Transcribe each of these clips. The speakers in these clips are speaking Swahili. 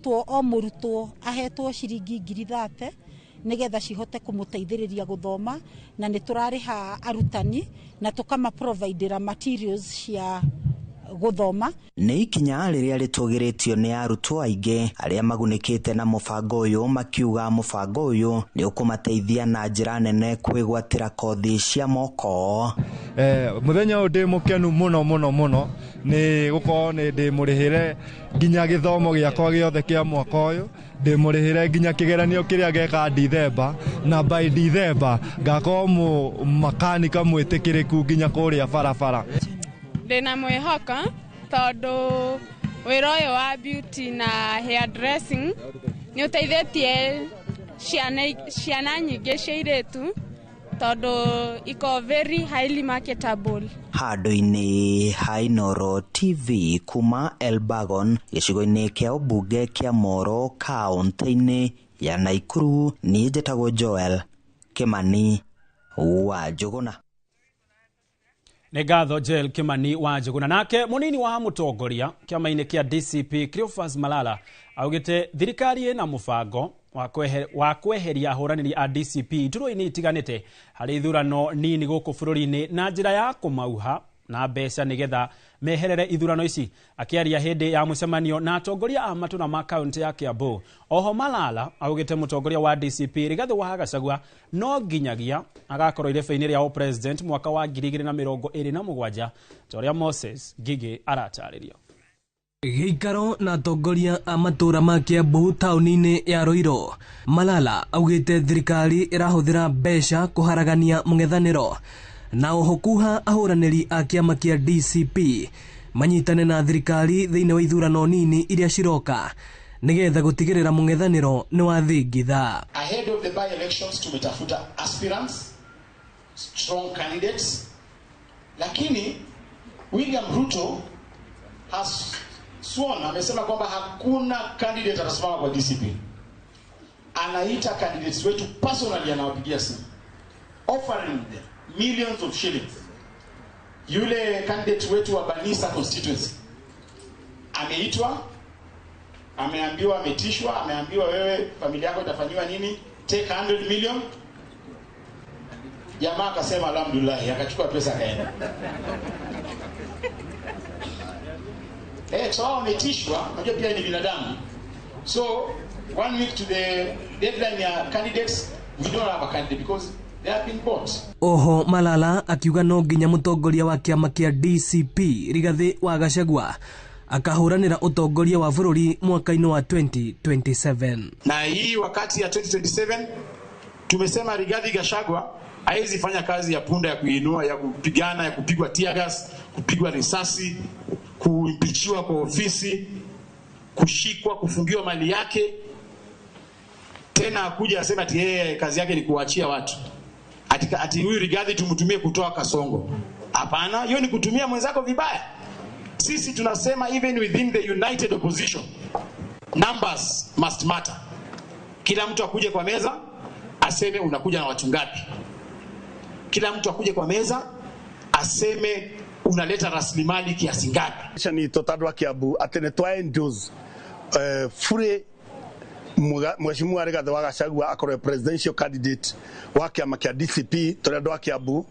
O mũrutwo ahetwo ciringi 30,000 nigetha cihote kumuteithĩrĩria guthoma, na nĩtũrarĩha arutani na tukama providera materials cia guthoma. Nĩ ikinya rĩrĩa rĩtũgĩrĩtio nĩ arutwo aingĩ arĩa magunĩkĩte na mũbango ũyũ, makiuga mũbango ũyũ nĩ ũkũmateithia na njĩra nene kwĩgwatĩra kothi cia moko. Mũthenya ũyũ ndĩ mũkenu mũno nĩ gũkorwo nĩ ndĩmũrĩhĩre nginya gĩthomo gĩakwa gĩothe kĩa mwaka ũyũ, ndĩmũrĩhĩre nginya kĩgeranio kĩrĩa geka December, na by December ngakorwo makanika mwĩtĩkĩrĩku nginya kũrĩa barabara. Ndĩna mwĩhoko tondũ wĩra ũyũ wa beauty na hairdressing nĩ ũteithĩtie ciana nyingĩ cia airĩtu tondũ iko very highly marketable. Handũ-inĩ ha Inooro TV kuma Elbagon, gĩcigo-inĩ kĩa ũmbunge kĩa Moro, kaũntĩ-inĩ ya Naikuru, niĩ njĩtagwo Joel Kimani wa Njuguna. Nĩ ngatho Joel Kimani wa Njuguna. Nake munini wa mũtongoria kĩama-inĩ kĩa DCP Cleophas Malala augĩte thirikari ĩna mũbango wa kweheria ahũranĩri a DCP iturwa-inĩ itiganĩte harĩ ithurano nini gũkũ bũrũri-inĩ na njĩra ya kũmauha na mbeca nĩgetha meherere ithurano ici. Akĩaria hĩndĩ ya mũcemanio na atongoria a matũra ma kaunti ya Kiambu, oho Malala augĩte mũtongoria wa DCP Rigathĩ wa Gachagua no nginyagia agakorwo irebe-inĩ rĩa president mwaka wa 2027 torĩa Moses Ngigi aratarĩria. Gĩikaro na atongoria a matũra ma Kiambu taũni-inĩ ya Roiro, Malala augĩte thirikari ĩrahũthĩra mbeca kũharagania mũng'ethanĩro na ohokuha ahũranĩri a kĩama kĩa DCP manyitane na thirikari thĩinĩ wa ithurano nini iria ciroka nigetha gũtigĩrĩra mũng'ethanĩro nĩ wathingitha. Ahead of the by-elections tumetafuta aspirants, strong candidates, lakini William Ruto has sworn, amesema kwamba hakuna candidate atasimama kwa DCP. Anaita candidates wetu personally, anawapigia simu offering them millions of shillings. Yule candidate wetu wa Banisa constituency ameitwa, ameambiwa, ametishwa, ameambiwa wewe familia yako itafanywa nini, take 100 million. Jamaa akasema alhamdulillah, akachukua pesa kaenda. So ametishwa, unajua pia ni binadamu. So 1 week to the deadline ya candidates, we don't have a candidate because they have been bought. Oho Malala akiuga no nginya mũtongoria wa kĩama kĩa DCP Rigathĩ wa Gachagua akahũranĩra ũtongoria wa bũrũri mwaka-inĩ wa 2027. Na hii wakati ya 2027 tumesema Rigathĩ Gachagua haiwezi fanya kazi ya punda ya kuinua, ya kupigana, ya kupigwa tear gas, kupigwa risasi, kuimpichiwa kwa ofisi, kushikwa, kufungiwa mali yake, tena akuja asema ati yeye kazi yake ni kuachia watu. Ati huyu Rigathĩ tumtumie kutoa Kasongo. Hapana, hiyo ni kutumia mwenzako vibaya. Sisi tunasema even within the united opposition, numbers must matter. Kila mtu akuje kwa meza aseme unakuja na watu ngapi. Kila mtu akuje kwa meza aseme unaleta rasilimali kiasi ngapi. Ni totadwa Kiambu atene twa endus fure Mheshimiwa Rigathĩ wa Gachagua akorwo presidential candidate wa kĩama kĩa DCP tũrĩa andũ a Kiambu,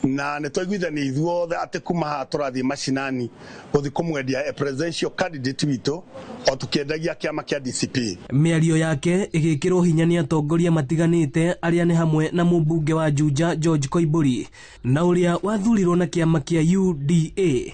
na nĩ twaiguithania ithuothe atĩ kuma haha tũrathiĩ macinani gũthiĩ kũmwendia presidential candidate witũ o tũkĩendagia kĩama kĩa DCP. Mĩario yake ĩgĩkĩrwo hinya nĩ atongoria matiganĩte arĩa nĩ hamwe na mũmbunge wa Juja George Koimbũri na ũrĩa wathurirwo na kĩama kĩa UDA,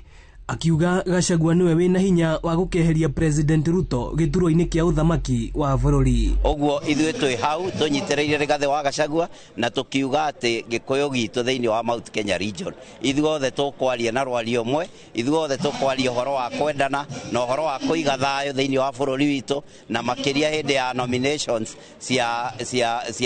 akiuga Gachagua niwe wĩna hinya wa gũkeheria President Ruto gĩturwa-inĩ kĩa ũthamaki wa bũrũri. Ũguo ithuĩ twĩ hau tũnyitĩrĩire Rigathĩ wa Gachagua na tũkiuga atĩ Gĩkũyũ gitũ thĩinĩ wa Mount Kenya region ithuothe tũkwaria na rwario ũmwe, ithuothe tũkwaria ũhoro wa kwendana na ũhoro wa kũiga thayũ thĩinĩ wa bũrũri witũ, na makĩria hĩndĩ ya nominations cia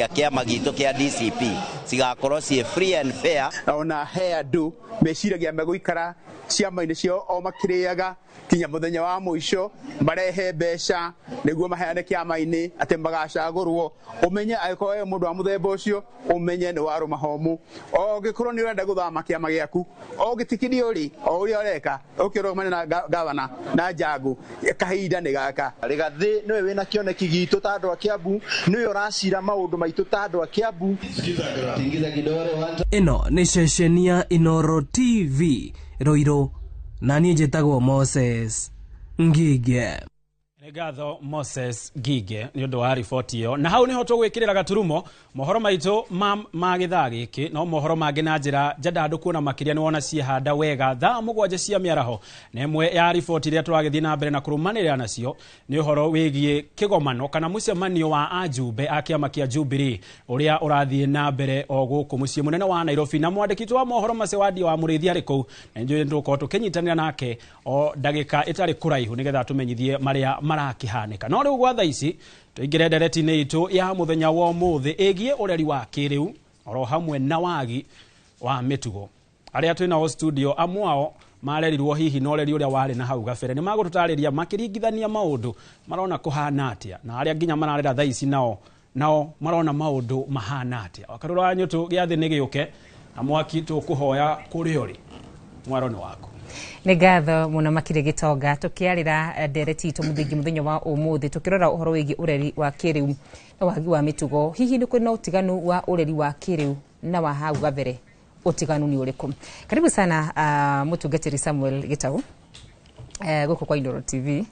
kĩama gitũ kĩa DCP cigakorwo ciĩ free and fair. Ona he andũ meciragia megũikara ciama-inĩ cia icio o makiriaga kinya muthenya wa muico barehe mbeca niguo maheane kiama-ini ati magacagurwo umenye agiko we mundu wa muthemba ucio umenye ni waru mahomu o gikorwo ni urenda guthama kiama giaku o gitikini uri o uri oreka ukiromana na gavana na Njagu kahinda ni gaka Rigathi niwe wina kioneki gitu ta andu a Kiambu niwe uracira maundu maitu ta andu a Kiambu. Ino ni ceceni ya Inoro TV Roiro na niĩ njĩtagwo Moses Ngige. Ngatho Moses Ngige ni undu wa riboti iyo na hau niho tugwikirira gaturumo mohoro maitu ma githaa giki no mohoro mangi na njira njanda kuona makiria ni wona ciehanda wega thaa 7 cia miaraho na imwe ya riboti iria turagithii na mbere na kurumanirira nacio ni uhoro wigie kigomano kana mucemanio wa ajumbe a kiama kia Jubilee uria urathii na mbere o guku mucii munene wa Nairobi na mwandikitwo wa mohoro Macewadi wa Muriithi ari kou na njui nduko tukinyitanira nake o dagika itari kuraihu nigetha tumenyithie maria marakihanika no riu gwa thaa ici tuingire ndereti-ini itu ya muthenya wa umuthi igie ureri wa kiriu oro hamwe na wagi wa mitugo aria twina o studio amwao marerirwo hihi no reri uria wari na hau gabere ni magututariria makiringithania maundu marona kuhana atia na aria nginya mararera thaa ici nao marona maundu mahana atia wakarura nyutu giathi ni giuke na mwaki tukuhoya kuri uri mwaroni wako Nĩ ngatho mũno makire Gitonga tukiarira ndereti itu muthingi muthenya wa umuthi tukirora uhoro wigi ureri wa kiriu na wagi wa mitugo hihi ni kwina utiganu wa ureri wa kiriu na wa hau gabere utiganu ni uriku karibu sana mutungatiri Samuel Gitau guku kwa Inoro TV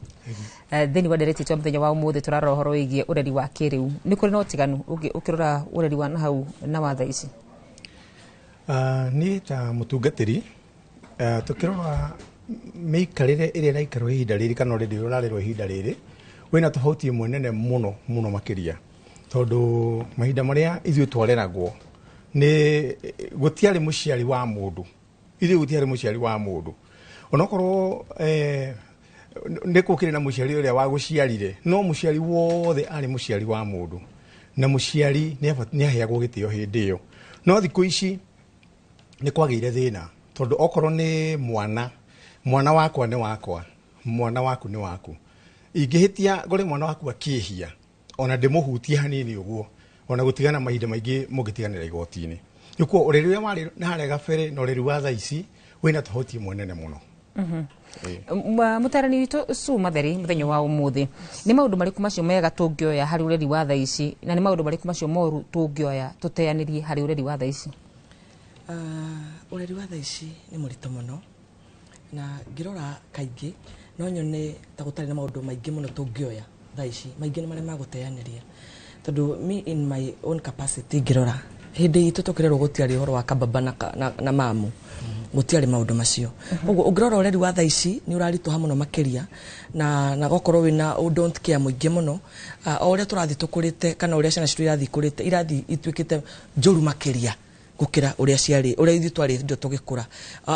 theni wa ndereti itu muthenya wa umuthi turarora uhoro wigi ureri wa kiriu ni kwina utiganu ukirora ureri wa na hau na wa thaa ici ni ta mutungatiri tukirora meikarire iria raikarwo ihinda riri kana riri rurarerwo ihinda riri wina tofauti mwenene muno makiria tondu mahinda maria ithuĩ twareragwo ni gutiari muciari wa mundu ithuĩ gutiari muciari wa mundu onokorwo ni kukire na muciari uria wa guciarire no muciari wothe ari muciari wa mundu na muciari ni aheagwo gitio hindi iyo no thiku ici ni kwageire thina tondu okorwo ni mwana wakwa ni wakwa mwana waku ni waku ingihitia gore mwana waku akihia ona ndimuhutia hanini uguo ona gutigana mahinda maingi mugitiganira igoti-ini nikuo ureri uria wari na hare gabere na ureri wa thaa ici wina tofauti mwenene muno mutarani witu Su Matheri muthenya wa umuthi ni maundu mariku macio mega tungioya hari ureri wa thaa ici na ni maundu mariku macio moru tungioya tuteanirie hari ureri wa thaa ici ureri wa thaa ici ni murito muno na ngirora kaingi no nyone ta gutari na maundu maingi muno tungioya thaa ici maingi ni maria maguteaniria tondu me in my own capacity ngirora hindi itu tukirerwo gutiari uhoro wa kababa na mamu gutiari maundu macio uguo ungirora ureri wa thaa ici ni urarituha muno makiria na gokorwo wina don't care muingi muno o uria turathi tukurite kana uria ciana citu irathi kurite irathi itwikite njuru makiria gukira uria ciari uria ithu twari ndo tugikura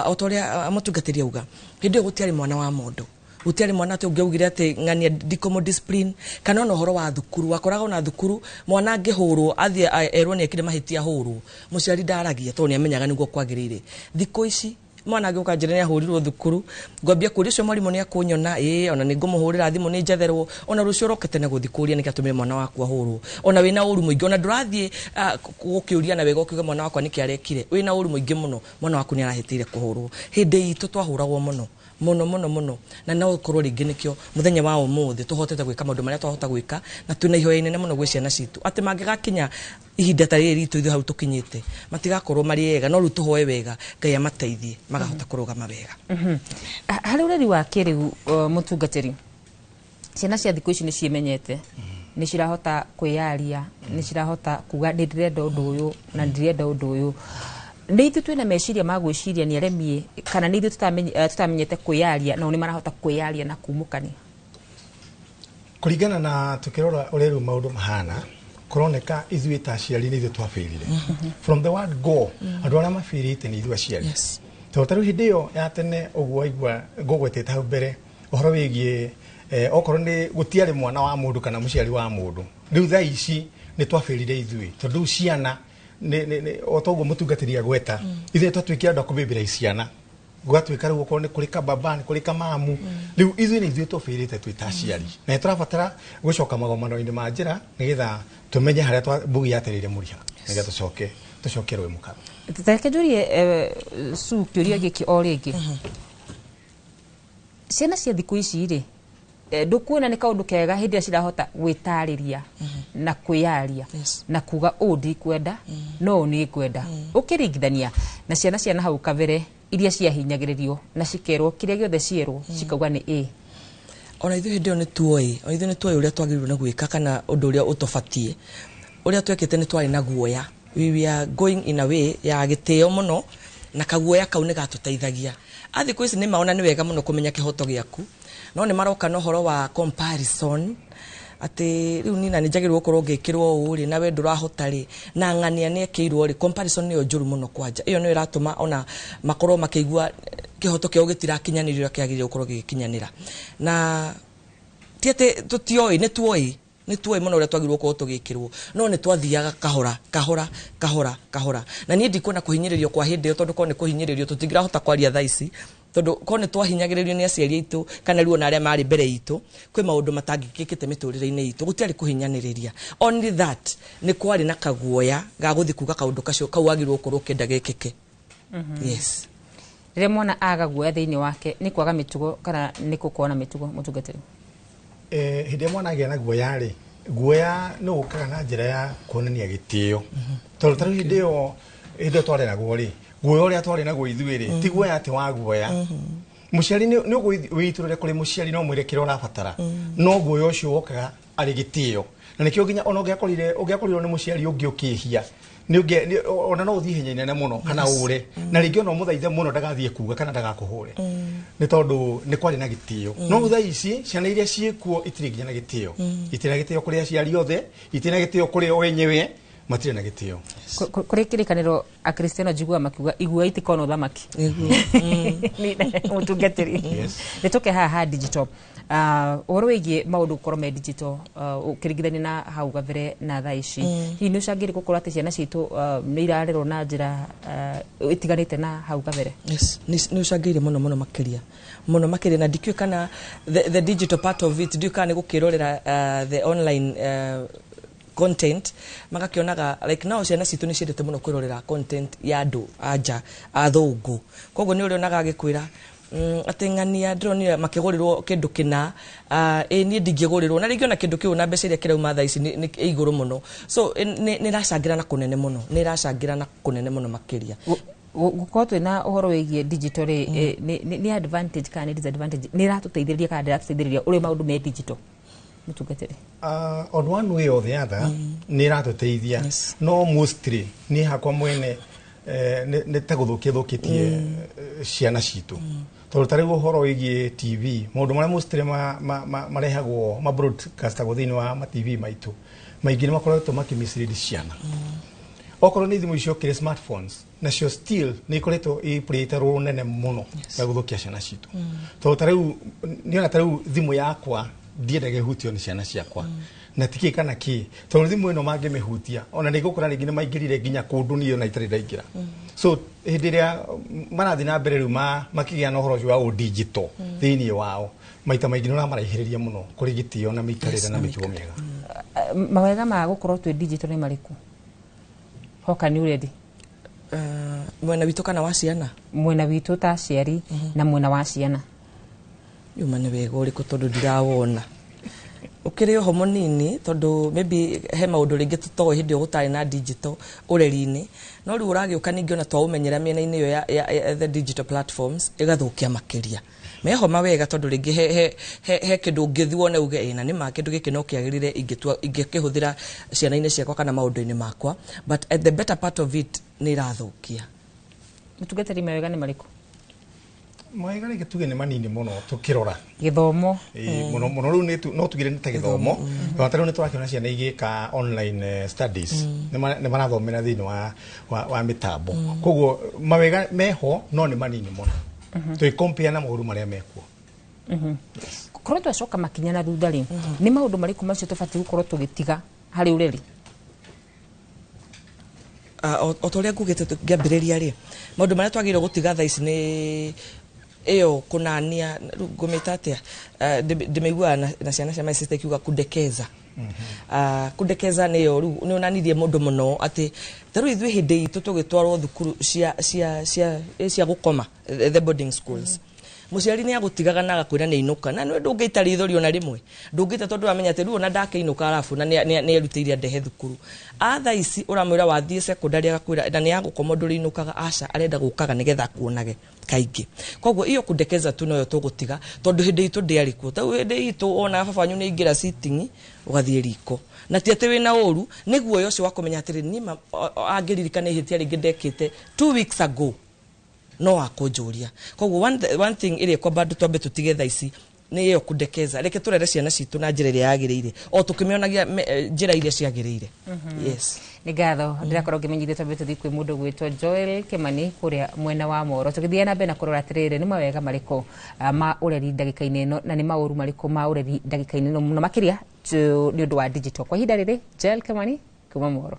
otoria amutungatiri auga hindi gutiari mwana wa mundu gutiari mwana te ungiugire ati ngania dikomo discipline kana no horo wa thukuru wakoraga na thukuru mwana angihurwo athie erwo ni ekire mahitia hurwo muciari ndaragia to ni amenyaga niguo kwagirire thiko ici mwana agioka njira ni ahurirwo thukuru ngobia kuri cio mwarimu ni akunyona ona ni ngumuhurira thimu ni njatherwo ona rucio rokete na guthikuria ni katumire mwana waku ahurwo ona wina uru muingi ona ndurathie gukiuria na wega ukiuga mwana wakwa ni kiarekire wina uru muingi muno mwana waku ni arahitire kuhurwo hindi itu twahuragwo muno na no korwo ringi nikio muthenya wa umuthi tuhotete gwika maundu maria twahota gwika na twina ihoya inene muno gwi ciana citu ati mangigakinya ihinda ta riri ritu ithu hau tukinyite matigakorwo mari ega no ru tuhoe wega Ngai amateithie magahota kurugama wega hari ureri wa kiriu mutungatiri ciana cia thiku ici ni cimenyete ni cirahota kwiyaria ni cirahota kuga ndirenda undu uyu na ndirenda undu uyu ni ithu twina meciria magwiciria ni aremie kana ni ithu tutamenyete kwiyaria na ni marahota kwiyaria na kumukania kuringana na tukirora ureri maundu mahana kuroneka ithuĩ ta aciari nĩ ithuĩ twabĩrire from the word go andũ arĩa mabĩrĩte nĩ ithuĩ aciari tondũ ta rĩu hĩndĩ ĩyo ya tene ũguo waigua ngũgwetete hau mbere ũhoro wĩgiĩ okorwo nĩ gũtiarĩ mwana wa mũndũ kana mũciari wa mũndũ rĩu thaa ici nĩ twabĩrire ithuĩ tondũ ciana o toguo mũtungatĩri agweta ithuĩ twatuĩkire andũ a kũbĩmbĩra ciana gwatuika riu ukorwo ni kuri kababa ni kuri kamamu riu ithuĩ nĩ ithuĩ tũbĩrĩte twĩ ta aciari na tũrabatara gũcoka magomano-inĩ ma njĩra nĩgetha tũmenye harĩa mbugi yaterĩire mũriha nĩgetha tũcokerwe mũkaro. Reke njũrie Sue kĩũria gĩkĩ o rĩngĩ. Ciana cia thikũ ici rĩ, ndũkuona nĩ kaũndũ kega hĩndĩ ĩrĩa cirahota gwĩtarĩria na kwĩyaria na kuga ũũ ndikwenda no nĩ ngwenda, ũkĩringithania na ciana cia na hau kabere iria ciahinyagĩrĩrio na cikerwo kĩrĩa gĩothe cierwo cikauga nĩ ĩ. Ona ithuĩ hĩndĩ ĩyo nĩ tuoĩ ũrĩa twagĩrĩirwo nĩ gwĩka kana ũndũ ũrĩa ũtũbatiĩ. Ũrĩa twekĩte nĩ twarĩ na guoya. We were going in a way ya gĩtĩo mũno na kaguoya kau nĩ gatũteithagia. Athikũ ici nĩ maona nĩ wega mũno kũmenya kĩhoto gĩaku, no nĩ maroka na ũhoro wa comparison atĩ rĩu nina nĩ njagĩrĩirwo gũkorwo ngĩkĩrwo ũũ rĩ na we ndũrahota rĩ na ng'ania nĩ ekĩirwo rĩ. Comparison nĩyo njũru mũno kwanja. Ĩyo nĩyo ĩratũma ona makorwo makĩigua kĩhoto kĩao gĩtirakinyanĩrio kĩagĩrĩirwo gũkorwo gĩgĩkinyanĩra. Na ti atĩ tũtioĩ, nĩ tuoĩ mũno ũrĩa twagĩrĩirwo gũkorwo tũgĩkĩrwo, no nĩ twathiaga kahora. Na niĩ ndikuona kũhinyĩrĩrio kwa hĩndĩ ĩyo, tondũ korwo nĩ kũhinyĩrĩrio tũtingĩrahota kwaria thaa ici, tondũ korwo nĩ twahinyagĩrĩrio nĩ aciari aitũ kana rĩu ona arĩa marĩ mbere itũ, kwĩ maũndũ matangĩkĩkĩte mĩtũrĩre-inĩ itũ, gũtiarĩ kũhinyanĩrĩria. Only that nĩ kwarĩ na kaguoya ga gũthiĩ kuga kaũndũ kacio kau wagĩrĩirwo gũkorwo kĩenda gĩkĩke. Yes. Rĩrĩa mwana aga guoya thĩinĩ wake nĩ kwaga mĩtugo kana nĩ gũkorwo na mĩtugo mũtungatĩri? Hĩndĩ ĩrĩa mwana agĩa na guoya rĩ, guoya nĩ ũkaga na njĩra ya kuonania gĩtĩo. Tondũ ta rĩu hĩndĩ ĩyo twarĩ naguo rĩ, guoya ũrĩa twarĩ naguo ithuĩ rĩ, ti guoya atĩ wa guoya. Mũciari nĩ ũgũĩitũrũre kũrĩ mũciari no mwĩre kĩrĩa ũrabatara, no guoya ũcio wokaga arĩ gĩtĩo. Na nĩkĩo nginya ona ũngĩakorirwo nĩ mũciari ũngĩ ũkĩhia ona no ũthiĩ ihenya inene mũno kana ũre, na rĩngĩ ona ũmũthaithe mũno ndagathiĩ kuga kana ndagakũhũre, nĩ tondũ nĩ kwarĩ na gĩtĩo. No thaa ici ciana iria ciĩkuo itirĩ nginya na gĩtĩo, itirĩ na gĩtĩo kũrĩ aciari othe, itirĩ na gĩtĩo kũrĩ o enyewe, matirĩ na gĩtĩo. Kũrĩ kĩrĩkanĩro Akristiano njiguaga makiuga igua itikona ũthamaki mũtungatĩri. Nĩ tũke haha digital. Ũhoro wĩgiĩ maũndũ gũkorwo me digital ũkĩringithania na hau gabere na thaa ici, hihi nĩ ũcangĩire gũkorwo atĩ ciana citũ nĩ irarerwo na njĩra ĩtiganĩte na hau gabere? Nĩ ũcangĩire mũno makĩria na ndikĩũĩ kana the digital part of it, ndiũĩ kana nĩ gũkĩrorera the online content magakĩonaga like now ciana citũ nĩ ciendete mũno kwĩrorera content ya andũ anja athũngũ. Koguo nĩ ũrĩonaga agĩkwĩra atĩ ng'ania ndĩronire makĩgũrĩrwo kĩndũ kĩna, niĩ ndingĩgũrĩrwo, na rĩngĩ ona kĩndũ kĩu na mbeca iria kĩrauma thaa ici nĩ igũrũ mũno. So nĩ ĩracangĩra na kũnene mũno makĩria. Gũkorwo twĩna ũhoro wĩgiĩ digital nĩ advantage kana nĩ disadvantage? Nĩ ĩratũteithĩrĩria kana ndĩratũteithĩrĩria ũrĩa maũndũ me digital mũtungatĩri? On one way or the other nĩ ĩratũteithia, no mostly niĩ hakwa mwene nĩ ta gũthũkĩtie ciana citũ. Tondũ ta rĩu ũhoro wĩgiĩ TV, maũndũ marĩa mostly marehagwo broadcastagwo thĩinĩ wa ma TV maitũ, maingĩ nĩ makoretwo makĩmislead ciana. Okorwo nĩ thimũ icio kĩrĩ smartphones, nacio still nĩ ikoretwo ipũrĩte rũrũ nene mũno ya gũthũkia ciana citũ. Tondũ ta rĩu nĩona ta rĩu thimũ yakwa ndiendaga ĩhutio nĩ ciana ciakwa, na tikĩ kana kĩ, tondũ thimũ ĩno mangĩmĩhutia ona nĩ gũkora rĩngĩ nĩ maingĩrire nginya kũndũ niĩ ona itarĩ ndaingĩra. So hĩndĩ ĩrĩa marathiĩ na mbere rĩu makĩgĩa na ũhoro ũcio wa digital thĩinĩ wao, maita maingĩ nĩ ũramaraihĩrĩria mũno kũrĩ gĩtĩo na mĩikarĩre na mĩtugo mĩega. Mawega ma gũkorwo twĩ digital nĩ marĩkũ? Hoka nĩ ũrendi? Mwena witũ kana wa ciana? Mwena witũ ta aciari na mwena wa ciana. Yuma nĩ wega ũrĩkũ tondũ ndirawona. Ukĩrĩ oho mũnini tondũ maybe he maũndũ rĩngĩ tũtoĩ hĩndĩ ĩyo gũtarĩ na digital ũreri-inĩ, no rĩu ũragĩũka ningĩ ona twaũmenyera mĩena-inĩ ĩyo ya the digital platforms ĩgathũkia makĩria. Meho mawega tondũ rĩngĩ he kĩndũ ũngĩthiĩ wone uge na nĩma kĩndũ gĩkĩ no kĩagĩrĩire ingĩkĩhũthĩra ciana-inĩ ciakwa kana maũndũ-inĩ makwa, but at the better part of it nĩ ĩrathũkia. Mũtungatĩri mawega nĩ marĩkũ? Mawega rĩngĩ tuge nĩ manini mũno tũkĩrora. Gĩthomo mũno rĩu no tugire nĩ ta gĩthomo, na ta rĩu nĩ tũrakĩona ciana igĩka online studies, nĩ marathomera thĩinĩ wa mĩtambo. Koguo mawega meho no nĩ manini mũno tũgĩ-compare na maũndũ marĩa mekuo. Korwo twacoka makinya na thutha rĩ, nĩ maũndũ marĩkũ macio tũbatiĩ gũkorwo tũgĩtiga harĩ ũreri? o ta uria ngugite ngiambiriria ri maundu maria twagirwo gutiga thaa ici ni iyo kunania ngumita atia ndimeigua na ciana cia maicite kiuga kudekeza kudekeza niyo riu ni onanirie mundu muno ati taru ithui hindi itu tugitwarwo thukuru cia gukoma the boarding schools muciari ni agutigaga na agakwira ni inuka na ndungita rithorio na rimwe ndungita tondu amenya ati riu na ndakeinuka arafu na ni eruteirie ndehe thukuru atha ici uramwira wathie secondary agakwira na ni agukoma nduri inukaga aca arenda gukaga nigetha kuonage kaingi koguo iyo kudekeza tu noyo tugutiga tondu hindi itu ndiari kuo ta hindi itu ona babanyu ni ingira sitting ugathie riko na ti ati wina uru niguo yo cio wakumenya atiri ni angiririkana ihitia ringi ndekite 2 weeks ago no akonjuria koguo one thing ile kwa bado twambe tutige thaa ici ni iyo kudekeza reke turere ciana citu na njira iria yagiriire o tukimionagia njira iria ciagiriire yes ni gatho ndirakorwo ngimenyithie twambe tuthi kwi mundu gwitwo Joel Kimani kuria mwena wa Moro tukithia na mbere na kurora atiriri ni mawega mariko ma ureri ndagika-ini ino na ni mauru mariko ma ureri ndagika-ini ino muno makiria ni undu wa digital kwa hinda riri Joel Kimani kuma Moro.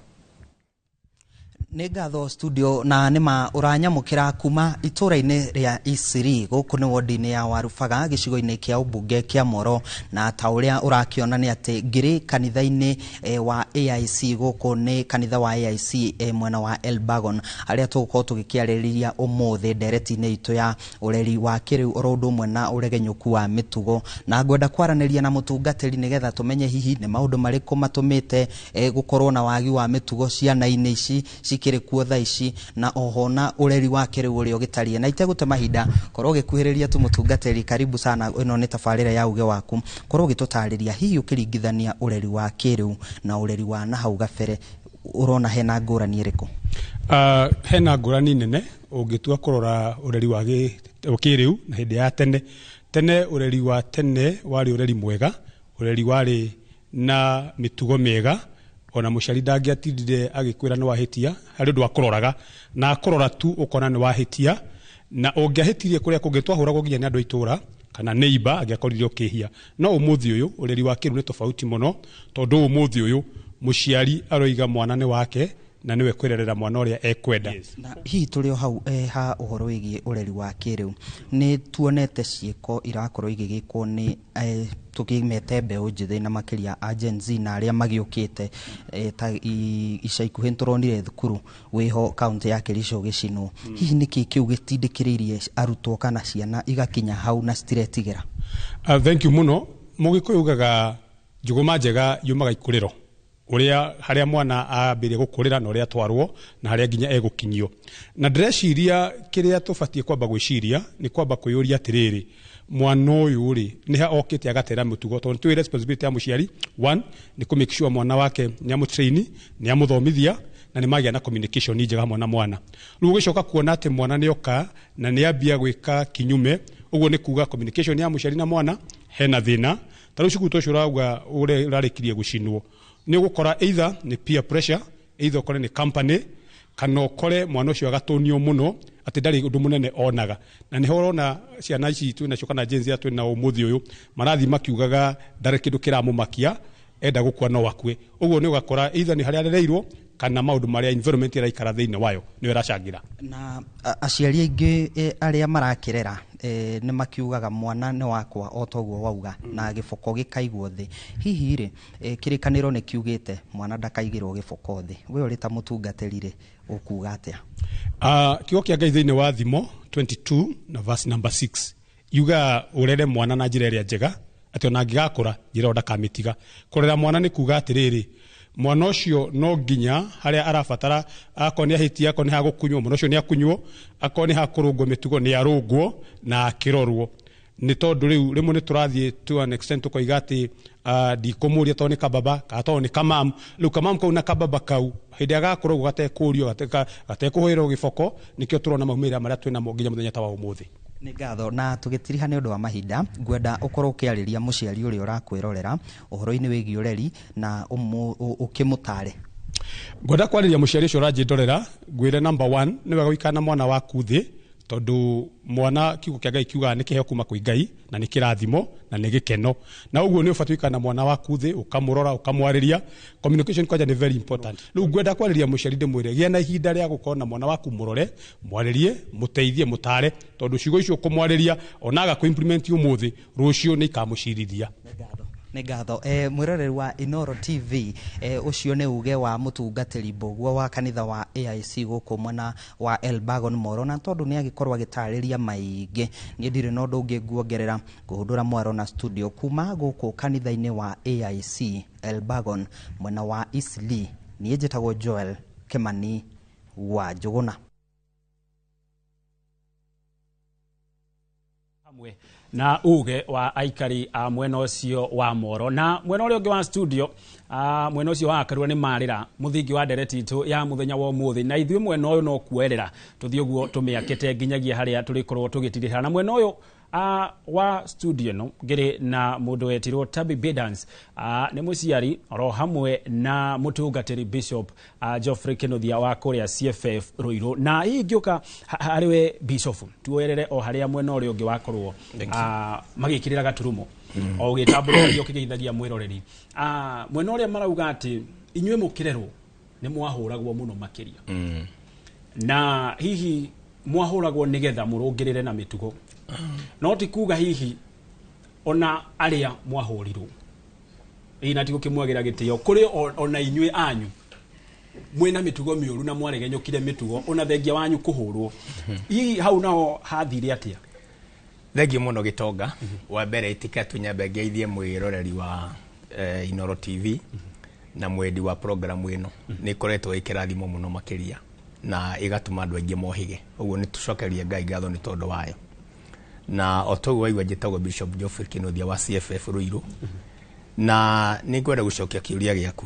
Nĩ ngatho studio na nĩma ũranyamũkĩra kuma itũra-inĩ rĩa Isiri gũkũ nĩ wodi-inĩ ya Warubaga gĩcigo-inĩ kĩa ũmbunge kĩa Moro na ta ũrĩa ũrakĩona nĩ atĩ ngĩrĩ kanitha-inĩ wa AIC gũkũ nĩ kanitha wa AIC mwena wa Elbagon arĩa tũgũkorwo tũgĩkĩarĩrĩria ũmũthĩ ndereti-inĩ itũ ya ũreri wa kĩrĩu oro ũndũ ũmwe na ũregenyũku wa mĩtugo na ngwenda kwaranĩria na mũtungatĩri nĩgetha tũmenye hihi nĩ maũndũ marĩkũ matũmĩte gũkorwo na wagi wa mĩtugo ciana-inĩ ici kire kuo thaa ici na oho na ureri wa kiriu uria ugitarie na itegute mahinda korwo gikuhiriria tu mutungatiri karibu sana ino ni tafarira ya uge waku korwo gitutariria hihi ukiringithania ureri wa kiriu na ureri wa nahau gabere urona hena ngurani iriku hena ngurani nene ungitua kurora ureri wa kiriu na hindi ya tene ureri wa tene wari ureri mwega ureri wari na mitugo mega ona muciari ndangiatindire agikwira ni wahitia hari ndu akuroraga na akurora tu ukona ni wahitia na ungiahitirie kuria kungitwahuragwo nginya ni andu aitura kana neighbor agiakorire ukihia no umuthi uyu ureri wa kiru ni tofauti muno tondu umuthi uyu muciari aroiga mwana ni wake na niwe kwirerera mwana uria ekwenda na hihi turi o hau ha uhoro wigie ureri wa kiriu ni tuonete ciiko irakorwo igigikwo ni tukimete mbeu njithi na makiria agency na aria magiukite ta ica ikuhi turonire thukuru wiho kaunti ya Kericho gicinwo hihi niki kiu gitindikiririe arutwo kana ciana igakinya hau na stiretigera thank you muno mugikuyu ugaga njuguma njega yumaga ikuriro uria haria mwana ambire gukurira na uria twarwo na haria nginya egukinyio na ndreciria kiria tubatie kwamba gwiciria ni kwamba kuyuria atiriri mwana uyu ri ni ha okite agatera mutugo tondu tu responsibility ya muciari one ni ku make sure mwana wake ni amutrain ni amuthomithia na ni magia na communication njega mwana riu gicoka kuona ati mwana ni oka na ni ambia gwika kinyume uguo ni kuga communication ya muciari na mwana hena thina taru ciku to curauga ure rarikirie gucinwo ni gukora either ni peer pressure either ukore ni company kana ukore mwana ucio agatonio muno ati ndari undu munene onaga na ni horona ciana ici tu na cukana jenzi atu na umuthi uyu marathi makiugaga ndari kindu kiramumakia enda gukua no wakue uguo ni ugakora either ni haria arereirwo kana maundu maria environment ira ikara thiini wayo ni iracangira na aciari aingi aria marakirera ni makiugaga mwana ni wakwa o toguo wauga na giboko gikaigwo thi hihi ri kirikaniro ni kiugite mwana ndakaigirwo giboko thi we uri ta mutungatirire ukuga atia kigo kia Ngai thiini wa thimo 22 na verse number 6 yuga urere mwana na njira iria njega ati ona ngigakura njira ndakamitiga kurera mwana ni kuga atiriri mwana ucio no nginya haria arabatara akoni ahitia akoni ha gukunywo mwana ucio ni akunywo akoni ha kurungwo mitugo ni arungwo na akirorwo ni tondu riu rimwe ni turathie to an extent tukoiga ati ndikumuria to ni kababa ka to ni kamam riu kamam kau na kababa kau hindi agakorwo gatekurio gatekuhwirwo giboko nikio turona maumira maria twina mo nginya muthenya ta wa umuthi ni ngatho na tugitiriha ni undu wa mahinda ngwenda ukorwo ukiariria muciari uria urakwirorera uhoro-ini wigi ureri na ukimutare ngwenda kwariria muciari ucio uranjindorera ngwire number 1 ni wega gwikana mwana waku thi tondu mwana kiugo kia Ngai kiuga ni kiheo kuma kwi Ngai na ni kirathimo na ni gikeno na uguo ni ubatuika na mwana waku thi ukamurora ukamwariria communication kwaja ni very important riu ngwenda kwariria muciari ndimwire gia na ihinda ria gukorwo na mwana waku murore mwaririe muteithie mutare tondu ciugo icio kumwariria onaga ku implement umuthi rucio ni ikamucirithia nĩ ngatho mwiroreri wa Inoro TV ucio nĩ uge wa mutungatĩri Mbũgua wa kanitha wa AIC gũkũ mwena wa Elbagon Moro na tondu nĩ agĩkorwo agĩtarĩria maingĩ niĩ ndirĩ na ũndũ ũngĩ nguongerera kũhũndũra mwaro na studio kuma gũkũ kanitha-inĩ wa AIC Elbagon mwena wa Eastleigh niĩ njĩtagwo Joel Kimani wa Njũgũna na uge wa aikari a mwena ucio wa Moro na mwena uria ungi wa studio mwena ucio wa akarua ni marira muthingi wa ndereti itu ya muthenya wa umuthi na ithuĩ mwena uyu no kuerera tuthie uguo tumiakite nginyagia haria turikorwo tugitirira na mwena uyu wa studio no ngiri na mundu wetirwo Tabi Bedans ni muciari oro hamwe na mutungatiri Bishop Geoffrey Kĩnuthia wa kuria CFF Ruiru na hii ngioka hariwe Bishop tuerere o haria mwena uria ungi wakorwo magikirira gaturumo o gitambũrũrio kĩgeithagia mwĩroreri mwena uria marauga ati inyuĩ mukirerwo ni mwahũragwo muno makiria na hihi mwahũragwo nigetha mũrũngĩrĩre na mĩtugo no ti kuga hihi ona aria mwahũrirwo ina tiko kimwagira gĩtĩo kuri ona inyuĩ anyu mwena mĩtugo mĩũru na mwaregenyũkire mĩtugo ona thengia wanyu kũhũrwo hihi hau nao hathire atia thengio muno Gĩtonga wa mbere itika tunyambe ngeithie mwĩroreri wa Inoro TV na mwendi wa program ĩno nĩ koretwo ĩkĩrathimo muno makiria na igatuma andũ aingĩ mohige ũguo nĩ tucokerie Ngai ngatho nĩ tondũ wayo na otogu waigua njĩtagwo Bishop Geoffrey Kĩnuthia wa CFF Ruiru na nĩ ngwenda gũcokia kĩũria gĩaku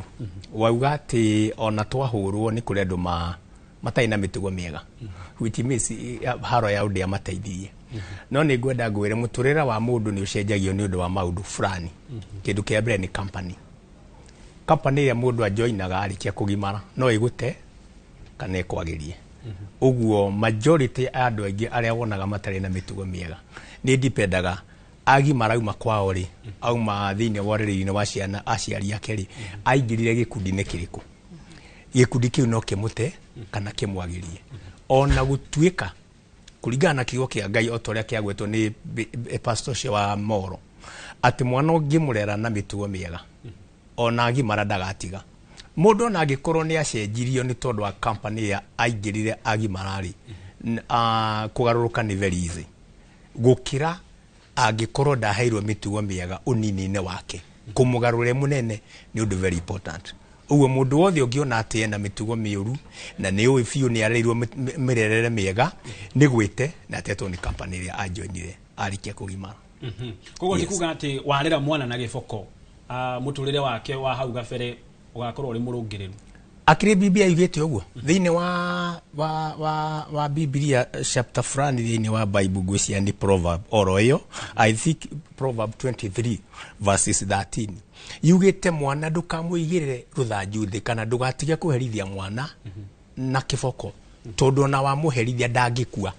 wauga atĩ ona twahũrwo nĩ kũrĩ andũ matarĩ na mĩtugo mĩega which means haro ya ũndĩ amateithie no nĩ ngwenda ngwĩre mũtũrĩre wa mũndũ nĩ ũcenjagio nĩ ũndũ wa maũndũ fulani kĩndũ kĩa mbere nĩ company ĩrĩa mũndũ ajoinaga arĩkia kũgimara no ĩgũte kana ĩkwagĩrie uguo majority andũ aingĩ arĩa wonaga matarĩ na mĩtugo mĩega nĩ dipendaga agimara uma kwao ri auma thĩinĩ wa rĩrĩ-inĩ wa ciana aciari ake ri aingĩrire gĩkundi-inĩ kĩrĩkũ gĩkundi kĩu no kĩmũte kana kĩmwagĩrie ona gũtuĩka kũringana na kiugo kĩa Ngai o torĩa kĩagwetwo nĩ pastor ũcio wa Moro atĩ mwana ũngĩmũrera na mĩtugo mĩega ona agimara ndagatiga mundu ona angĩkorwo nĩ acenjirio nĩ tondũ wa company ya aingĩrire agimarari kũgarũrũka nĩ very easy gũkĩra angĩkorwo ndaheirwo mĩtugo mĩega ũnini-inĩ wake kũmũgarũre mũnene nĩ ũndũ very important uguo mundu wothe ũngĩona atĩ ena mĩtugo mĩũru na nĩ ũĩ biũ nĩ areirwo mĩrerere mĩega nĩ gwĩte na atetwo nĩ company ĩrĩa ajoinire arĩkia kũgimara koguo tikuga atĩ warera mwana na gĩboko mũtũrĩre wake wa hau gabere ugakorwo uri mũrũngĩrĩru akiri Biblia yugĩte ũguo thĩinĩ wa Biblia chapter fulani thĩinĩ wa Bible gwĩcia ni proverb oro ĩyo I think proverb 23 verses 13 yugĩte mwana ndũkamũigĩrĩre rũthanju thĩ kana ndũgatige kũherithia mwana na kĩboko tondũ ona wa mũherithia ndangĩkua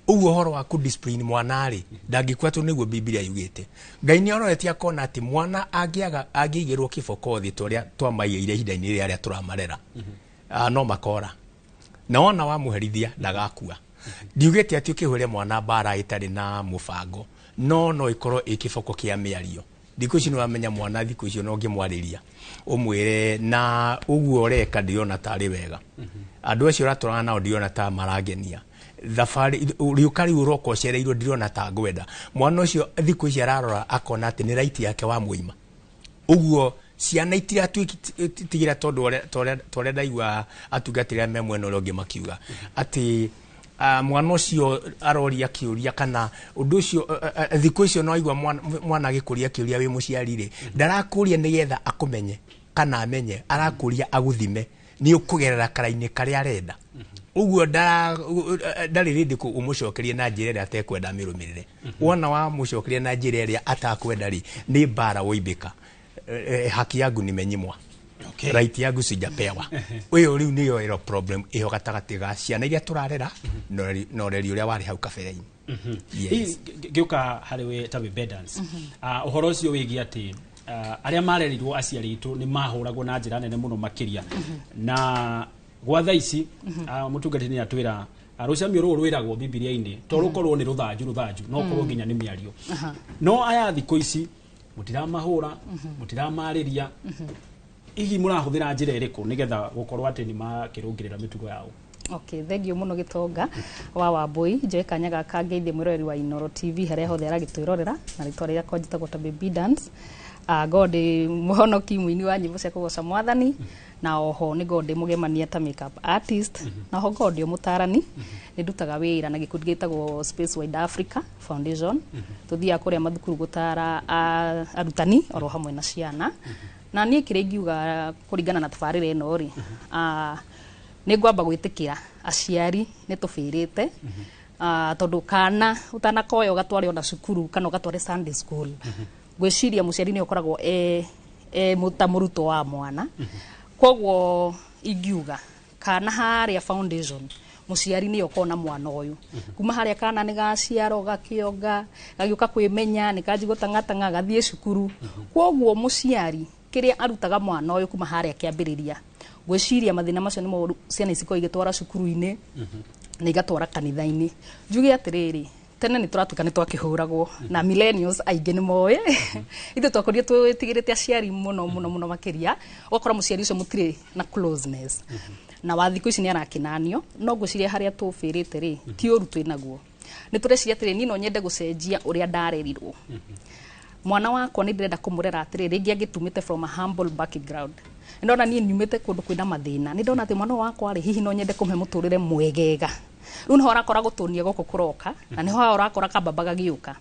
uguo horo wa ku discipline mwana rĩ ndangĩkua tu nĩguo Biblia yugĩte Ngai nĩ ororetie akona atĩ mwana angĩigĩrwo kĩboko thĩ torĩa twamaigĩire ihinda-inĩ rĩrĩa arĩa tũramarera no makora na ona wa mũherithia ndagakua ndiugĩte atĩ ũkĩhũre mwana mbara ĩtarĩ na mũbango no ikorwo ĩkĩboko kĩa mĩario thikũ ici nĩ wamenya mwana thikũ icio no ngĩmwarĩria ũmwĩre na ũguo ũreka ndiona tarĩ wega andũ acio ũratwarana nao ndiona ta maragenia thafari riukari uroko cereirwo ndirona ta ngwenda mwana ucio thikũ ici ararora akona atĩ nĩ right yake wa muima uguo ciana itiratigira tondũ ndaigua atungatĩra me mwena ũrĩa ũngĩ makiuga atĩ mwana ucio aroria kĩũria kana ũndũ ucio thikũ icio no aigua mwana agĩkũria kĩũria wĩ mũciari rĩ ndarakũria nĩgetha akũmenye kana amenye arakũria agũthime nĩ ũkũgerera karainĩ karĩa arenda uguo ndarĩ rĩndĩ ũmũcokerie na njĩra ĩrĩa atekwenda mĩrũmĩrĩre wona wa mũcokerie na njĩra ĩrĩa atakwenda rĩ nĩ mbara woimbĩka haki yangu nimenyimwa right yangu sijapewa uyo riu niyo ero problem iyo gatagati ga ciana iria turarera no reri uria wari hau kabere-ini giuka hariwe tabi bedans uhoro ucio wigi ati aria marerirwo aciari itu ni mahuragwo na njira nene muno makiria na gwa thaa ici mutungati ni atwira rucamio ruru rwiragwo bibilia-ini to rukorwo ni ruthanju no korwo nginya ni miario no aya thikũ ici mutiramahura mutiramariria ihi murahuthira njira iriku nigetha gukorwo ati ni makirungirira mitugo yao. Okay, thengio muno Gitonga wa Wambui njoe kanyaga kangeithie mwirori wa Inoro TV haria hothe aragitwirorera na ritwa ria konjitagwo ta Baby Dance. God muhonoki muini wa nyimbo cia kugoca Mwathani na oho ni God mugemania ta makeup artist na ho God mutarani ni ndutaga wira na gikundi gitagwo Space Wide Africa Foundation tuthia kuria mathukuru gutara arutani oro hamwe na ciana na nie kirengiuga kuringana na tabarira eno ri ni ngwamba gwitikira aciari ni tufirite tondu kana utanakoya ugatware ona cukuru kana ugatware Sunday school gwiciria muciari ni ukoragwo mutamuruto wa mwana kogwo ingiuga kana haria foundation muciari ni ukona mwana uyu kuma haria kana ni gaciaro gakionga gagiuka kwimenya ni kanji gutangatanga gathie cukuru kogwo muciari kiria arutaga mwana uyu kuma haria kiambiriria gwiciria mathina macio ni moru ciana iciko igitwara cukuru-ini ni igatwara kanitha-ini njuge atiriri tene ni turatuka ni twakihuragwo na millennials aingi ni moe ithu twakorie twitigirite aciari muno makiria wakora muciari ucio mutire na closeness na wathiku ici ni arakinanio no gwiciria haria tufirite ri ti uru twinaguo ni tureciria atiri ni no nyende gucenjia uria ndarerirwo mwana wakwa ni ndirenda kumurera atiri ringi agitumite from a humble background ndona ni nyumite kundu kwina mathina ni ndona ati mwana wakwa ri hihi no nyende kumhe muturire mwegega riu niho arakora gutunia goko kuroka na niho arakora kababa gagiuka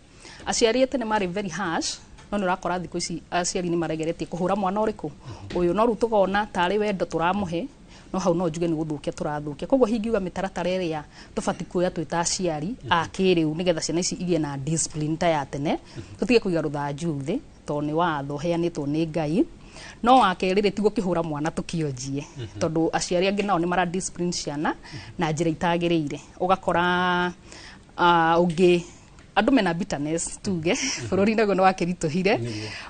aciari ete ni mari very harsh no urakora thiku ici aciari ni maregeretie kuhura mwana uriku uyu no ru tugona tari wendo turamuhe no hau no njuge ni guthukia turathukia kogwo hingiuga mitaratara iria tubati kuya twita aciari akiriu nigetha ciana ici igie na discipline ta ya tene tutige kuiga ruthanju thi to ni watho heanitwo ni Ngai no akerire tigo kihura mwana tukionjie tondu aciari angi nao ni mara discipline ciana na njira itagiriire ugakora ungi andu mena bitterness tuge bururi nago no wakirituhire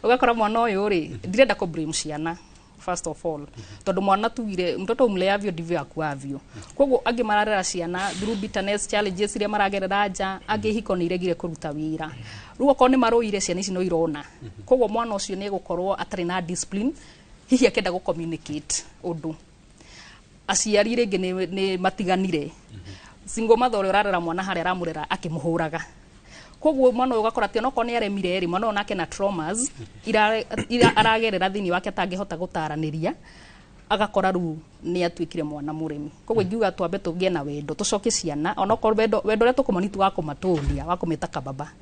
ugakora mwana uyu ri ndirenda ku blame ciana first of all tondu mwana tugire mtoto umleavyo ndivyo akuavyo kogwo angi mararera ciana through bitterness challenges iria maragerera nja angi hiko ni iregire kuruta wira ruo ko ni maroire ciana ici no irona kogwo mwana ucio ni gukorwo atari na discipline hihi akenda go communicate undu aciari ringi ni matiganire single mother uri urarera mwana haria aramurera akimuhuraga kogwo mwana uyu gakora ati onoko ni aremire ri mwana onake na traumas ira aragerera thini wake atangihota gutaraniria agakora ru ni atwikire mwana muremi kogwo ingiuga twambe tugie na wendo tucoke ciana onoko wendo ria tukumani tugakumatunia wakumita kababa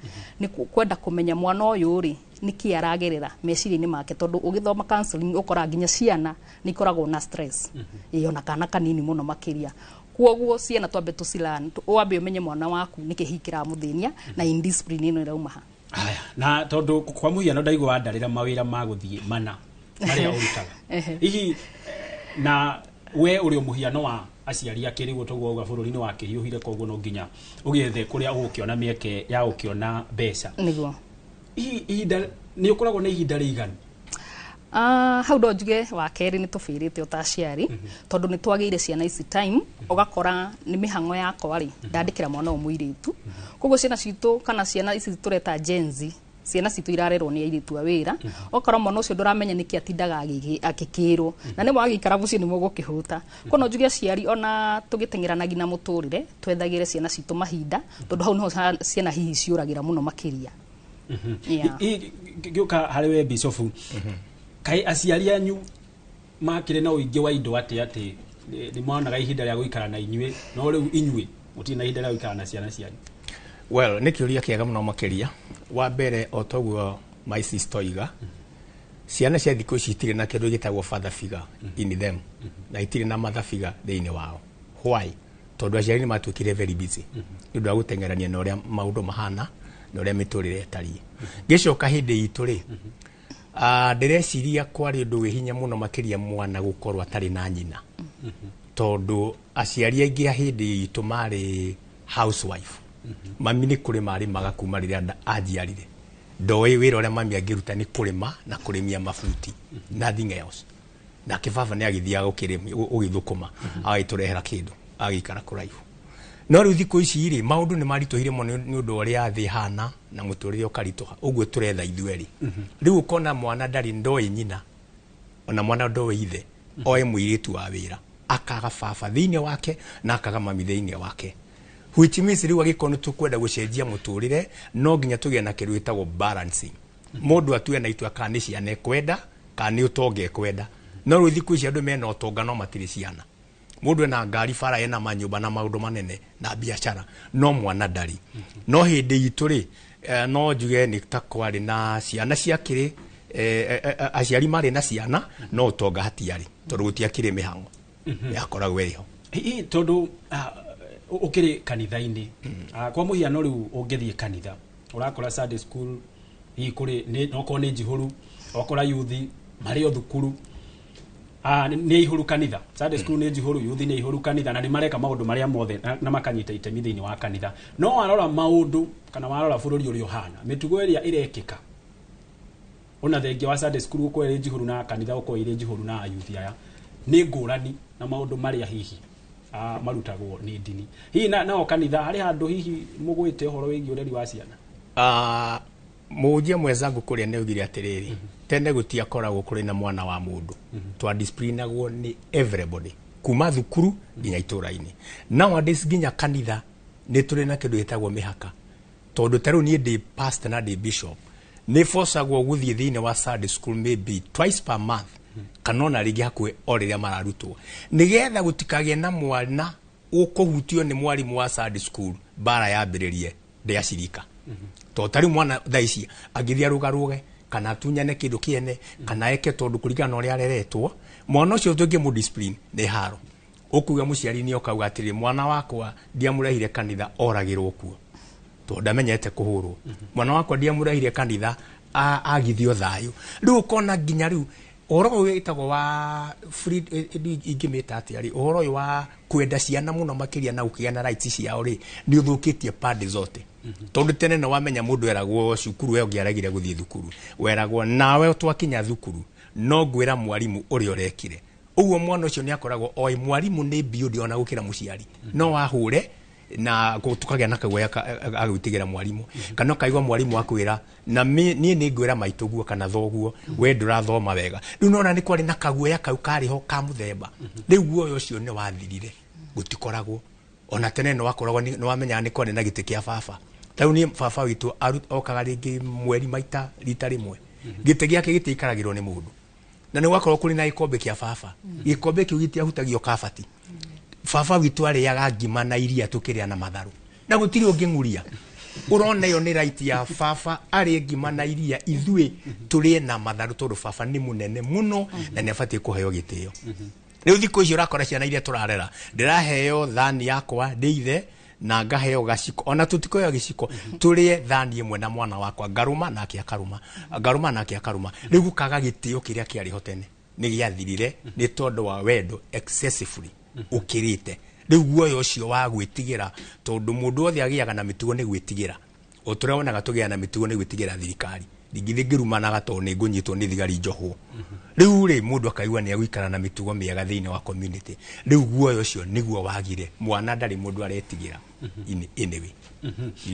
ni kwenda kumenya mwana uyu ri niki aragerera meciria-ini make tondu ugithoma counseling ukora nginya ciana ni ikoragwo na stress iyo na kana kanini muno makiria kwoguo ciana twambe tucilani wambe umenye mwana waku nikihikira muthinia na indiscipline ino iraumaha aya na tondu kwa muhiano ndaigo wandarira mawira ma guthie mana maria urutaga hihi na we uri muhiano wa aciari akirigo togwo uga bururi-ini wa kihiuhire kwoguo no nginya ugiethe kuria ukiona mieke ya ukiona mbeca niguo ihinda ni ukoragwo na ihinda riganu hau ndo njuge wa keri ni tufirite utaciari tondu ni twagire ciana ici time ugakora ni mihango yakwa ri ndandikira mwana umwiritu kogwo ciana citu kana ciana ici tureta genzi ciana citu irarerwo ni airitu a wira okora mwana ucio nduramenya niki atindaga akikirwo na ni mwagikara buci ni mugukihuta kono njuge aciari ona tugiteng'eranagia na muturire twethagire ciana citu mahinda tondu hau niho ciana hihi ciuragira muno makiria giuka hariwe bisofu kai aciari anyu makire na uingi wa indo ati ni mwonaga ihinda ria guikara na inyue no riu inyue muti na ihinda ria guikara na ciana cianyu well nikiuria kiega muno makiria wa mbere otogwo my sister iga ciana cia thiku ici itire na kindu gitagwo father figure in them na itire na mother figure thiini wao why tondu aciari ni matwikire very busy ndu wa guteng'erania na uria maundu mahana na uria miturire etari gicoka hindi itu ri Ndireciria kwari undu wi hinya muno makiria mwana gukorwo atari na nyina tondu aciari aingi ahindi itu mari housewife mami ni kurima ari magakuma riria ajiarire ndoi wira uria mami angiruta ni kurima na kurimia mabuti nothing else na kibaba ni agithia ugithukuma agaiturehera kindu agikara kuraihu no riu thiku ici ri maundu ni marituhire muno ni undu uria thi hana na muturire ukarituha uguo turetha ithueri riu ukona mwana ndari ndoi nyina ona mwana ndoi ithe oe muiritu wa wira akaga baba thiine wake na akaga mami thiine wake which means riu agikonu tukwenda gucenjia muturire no nginya tugie na kiru itagwo balancing mundu atue na itu akani ciana kwenda kani utonge kwenda no riu thiku ici andu mena utonga no matiri ciana mundu ena ngari bara ena manyumba na maundu manene na biashara no mwana ndari no hindi itu ri no njuge ni takwari na ciana ciakiri aciari mari na ciana no utonga hatiari tondu gutiakire mihango yakoragwo iriho tondu ukiri kanitha-ini kwa muhiano riu ungithie kanitha urakora Sunday school hii kuri noko ni jihuru okora yuthi mario thukuru ni ihuru kanitha Sunday school ni jihuru yuthi ni ihuru kanitha na ni mareka maundu maria mothe na makanyita itemi thiini wa kanitha no warora maundu kana warora bururi uri ohana mitugo iria irekika ona thengia wa Sunday school uko iri jihuru na kanitha uko iri jihuru na yuthi aya ni ngurani na maundu maria hihi marutagwo ni dini hihi nao kanitha hari handu hihi mugwite horo wigi ureri wa ciana mujia mwenzangu kuria ne ugire atiriri tene gutia koragwo kuri na mwana wa mundu twa disciplinagwo ni everybody kuma thukuru nginya ituraini nowadays nginya kanitha ni turi na kindu gitagwo mihaka tondu taru ni ndi pastor na ndi bishop ni forcagwo guthie thiine wa Sunday school maybe twice per month kanona rigi hakwe oriria mararutwo nigetha gutikagie na mwana ukuhutio ni mwarimu wa Sunday school bara yambiririe ndi acirika to tari mwana thaici agithia rugaruge kana tunyane kindu kiene kana eke tondu kurigana uria areretwo mwana ucio tungi mu discipline ni haro ukuga muciari ni okauga atiri mwana wakwa ndiamurehire kanitha oragirwo kuo to ndamenyete kuhurwo mwana wakwa ndiamurehire kanitha agithio thayu riu kona nginya riu ohoro witagwo wa free ingimeta ati ohoro wa kwenda ciana muno makiria na ukigia na rights ciao ri ni uthukitie pande zote tondu tene no wamenya mundu eragwo cukuru we ngiaragire guthie thukuru weragwo nawe twakinya thukuru no gwira mwarimu uri orekire uguo mwana ucio ni akoragwo oi mwarimu ni biudi ona gukira muciari no wahure na tukagia na kagwe agutigira mwarimu kana kaigwa mwarimu akwira na nie ni ngwira maituguo kana thoguo we ndurathoma wega riu nona ni kwari na kagwe kau kariho ka muthemba riu guoyo ucio ni wathirire gutikoragwo ona tene no wakoragwo ni wamenya ni kwari na gite kia baba tau ni baba witu okaga ringi mweri maita rita rimwe gite giake gitiikaragirwo ni mundu na ni wakorwo kuri na ikombe kia baba ikombe kiu gitiahutagio kabati baba witu ariaga ngima na iria tukiria na matharu na gutiri unginguria urona yo ni right ya baba ari ngima na iria ithue turie na matharu tondu baba ni munene muno na ni abatie kuheo gitio riu thiku icio urakora ciana iria turarera ndiraheo thani yakwa ndeithe na ngaheo gaciko ona tutikoyo giciko turie thani imwe na mwana wakwa ngaruma na akiakaruma riu gukaga gitio kiria kiari hotene ni giathirire ni tondu wa wendo excessively ukirite riu guoyo ucio wa gwitigira tondu mundu othe agiaga na mitugo ni gwitigira utureonaga tugia na mitugo ni gwitigira thirikari ngithi ngirumanaga tondu ni ngunyitwo ni thigari njohwo riu ri mundu akaigua ni agwikara na mitugo miega thiine wa community riu guoyo ucio niguo wagire mwana ndari mundu aretigira anyway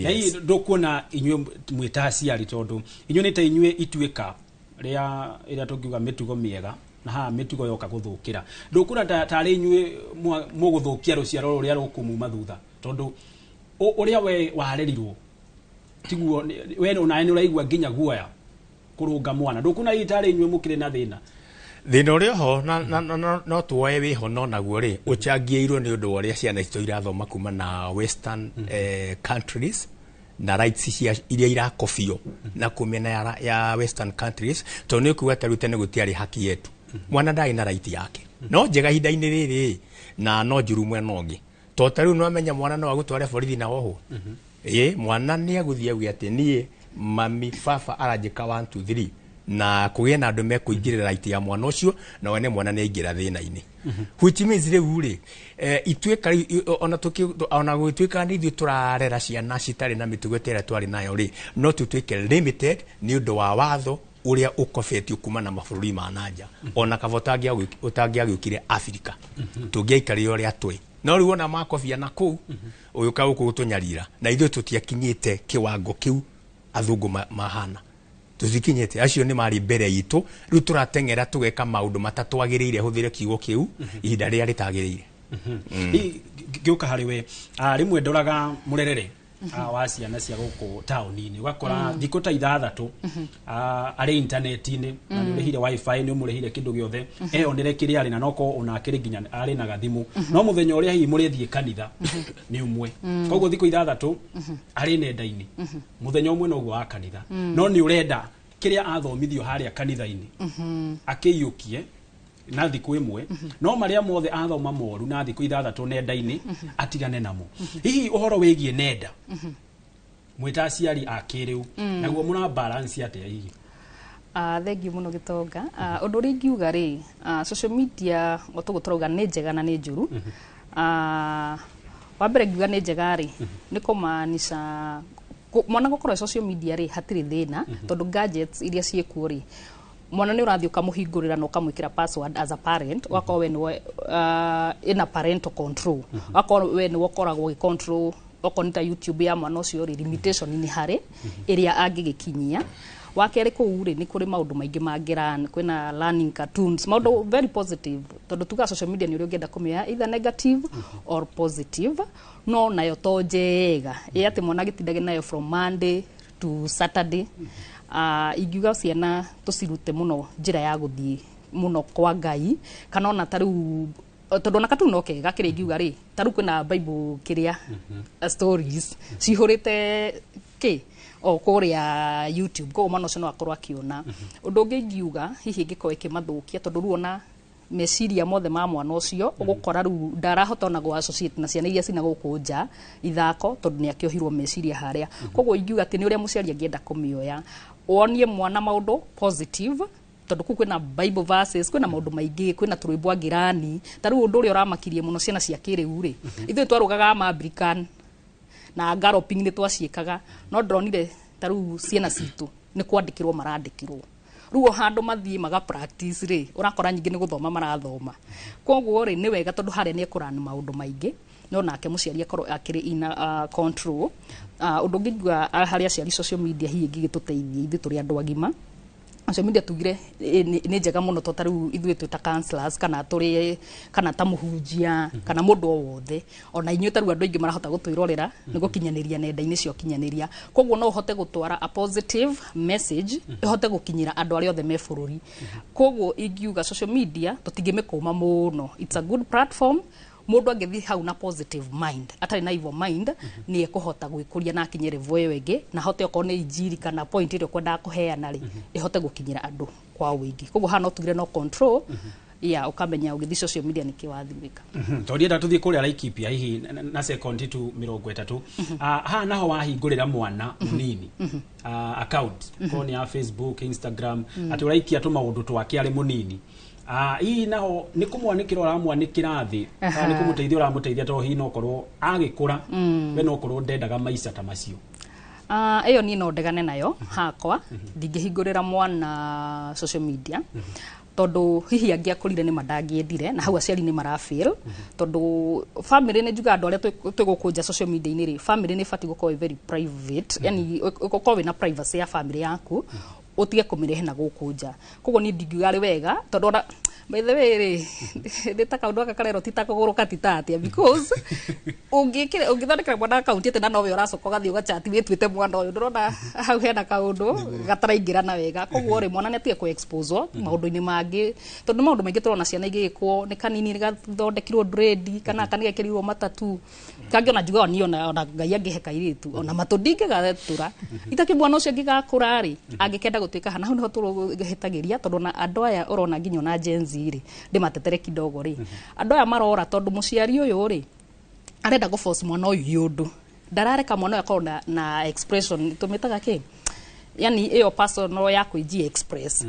hei ndukuona inywe mwita aciari tondu inywe ni ta inywe ituika ria tungiuga mitugo miega na ha mitugo yoka guthukira ndukura tari inywe muguthukia ruciaro ruria rukumuma thutha tondu uria we warerirwo tiguo we ona ni uraigua nginya guoya kurunga mwana ndukuna itari inywe mukire na thina uria ho no tuoe wiho no naguo ri uchangiirwo ni undu uria ciana citu irathoma kuma na western countries na rights cia iria irakofio na kumena ya western countries to ni kuwa tarute ne gutiari haki yetu mwana ndai na right yake no njega hinda-ini riri na no njuru mwena ungi to tariu no amenya mwana no agutware borithi na woho mwana ni aguthia ati nie mami baba aranjika 1 2 3 na kugia na andu mekuingirira right ya mwana ucio na wene mwana ni aingira thina-ini which means riu ri ituika ona gwituika ni ithuĩ turarera ciana citari na mitugo tere twari nayo ri no tutuike limited ni undu wa watho uria ukofetio kuma na mabũrũri ma nanja ona kavotangia utangiagĩukire Afrika tungiaikarire uria twi no riu ona makobia na kuu uyu kauku gutunyarira na ithuĩ tutiakinyite kiwango kiu athungu mahana tuzikinyete acio ni mari mbere yitu riu turatengera tugeka maundu matatwagiriire huthire kiugo kiu ihinda ria ritagiriire giuka hariwe rimwe ndoraga murerere wa ciana cia guku tauni-ini ugakora thikũ ta ithathatu arĩ intaneti-inĩ na nĩ ũrĩhire wifi nĩ ũmũrĩhire kĩndũ gĩothe eyonere kĩrĩa arĩ na noko ona akĩrĩ nginya arĩ na gathimũ no mũthenya ũrĩa hihi mũrĩthiĩ kanitha nĩ ũmwe koguo thikũ ithathatu arĩ nenda-inĩ mũthenya ũmwe noguo wa kanitha no nĩ ũrenda kĩrĩa athomithio harĩa kanitha-inĩ akĩiyũkie na thikũ ĩmwe no marĩa mothe athoma moru na thikũ ithathatu nenda-inĩ atigane namo hihi ũhoro wĩgiĩ nenda mwĩta aciari a kĩrĩu naguo mũra balance atĩa hihi thengiũ mũno Gĩtonga ũndũ ũrĩa ingiuga rĩ social media gũtũgũ tũrauga nĩ njega na nĩ njũru wa mbere ngiuga nĩ njega rĩ nĩ kũmaanisha mwana gũkorwo social media rĩ hatirĩ thĩna tondũ gadgets iria ciĩkuo rĩ mwana nĩ ũrathiĩ ũkamũhingũrĩra na ũkamwĩkĩra password as a parent wakorwo we nĩwe ina parental control wakorwo we nĩwe ũkoragwo ũgĩ-control okorwo nĩ ta YouTube ya mwana ũcio rĩ limitation nĩ harĩ ĩrĩa angĩgĩkinyia wa kerĩ kũu rĩ nĩ kũrĩ maũndũ maingĩ mangĩran kwĩna learning cartoons maũndũ very positive tondũ tuga social media nĩ ũrĩa ũngĩenda kũmĩoya either negative or positive no nayo to njega atĩ mwana gĩtindage nayo from Monday to Saturday ingiuga ciana tucirute muno njira ya guthii muno kwa Ngai kana ona taru tondu na katu no kega kire ingiuga ri taru kwina Bible kiria stories cihurite ki o kuria YouTube ko mwana ucio no akorwo akiona undu ungi ingiuga hihi ngiko ikimathukia tondu ruona meciria mothe ma mwana ucio ugukora ru ndarahota ona go associate na ciana iria cina guku nja ithako tondu ni akiohirwo meciria haria koguo ingiuga ati ni uria muciari angienda kumioya wonie mwana maundu positive tondu ku kwina Bible verses kwina maundu maingi kwina turwimbo angirani taru undu uria uramakirie muno ciana cia kiriu ri ithuĩ twarugaga American na galloping ni twaciikaga no ndronire taru ciana citu ni kwandikirwo marandikirwo ruo handu mathii maga practice ri urakora nyingi ni guthoma marathoma koguo ri ni wega tondu haria ni ekurani maundu maingi no nake muciari akorwo akiri ina control undu ngigua haria ciari social media hihi ngigituteithia ithu turi andu agima social media tugire ni njega muno to taru ithuĩ twita counselors kana turi kana ta muhunjia kana mundu o wothe ona inyuĩ taru andu aingi marahota gutwirorera ni gukinyaniria nenda-ini cio kinyaniria koguo no uhote gutwara a positive message ihote gukinyira andu aria othe me bururi koguo ingiuga social media tutingimikuma muno it's a good platform mundu angithi hau na positive mind atari na evil mind ni ekuhota gwikuria na akinyere voe wege na hote okorwo ni injiri kana point ile kwenda kuheana ri ihote gukinyira andu kwa wingi koguo hano tugire no control ya ukamenya ugithi social media ni kiwathimika torienda tuthie kuria Laikipia hihi na second tu 30 ha naho wahingurira mwana munini account koni ya Facebook Instagram ati uraikia tu maundu twake ari munini hii naho ni kumwanikira uramwanikira thi kana ni kumuteithia uramuteithia to hihi no korwo agikura we no korwo ndendaga maica ta macio eyo ni no ndegane nayo hakwa ndingihingurira mwana social media tondu hihi angiakurire ni mandangiendire na hau aciari ni marafeel tondu family ni juga andu aria twigukunja social media ini ri family ni fati gukorwo very private yani gukorwo na privacy ya family yaku utige kumirehe na gukunja koguo ni ndingiuga ari wega tondu by the way ri nditaka undu aka karero titakũgũrũka titatia because ungithondekera mwana account ete na nowe uracoka gathi ugachat witwite mwana uyu ndurona hau hena kaundu gataraingirana wega koguo ri mwana netie ku expose maundu-ini mangi tondu maundu maingi turona ciana igikwo ni kanini gathondekirwo dread kana kanigekirirwo matatu kangi ona njuga ona Ngai angihe kairitu ona matundinge gatura itaki mwana ucio ngigakura ri angikenda gutwika hana hau turuhitagiria tondu na andu aya urona nginyo na Gen Z ri ndimatetere kidogo ri andu aya marora tondu muciari uyu ri arenda go force mwana uyu yundu ndarareka mwana uyu akorwo na expression tumitaga ki yani iyo personal yako iji express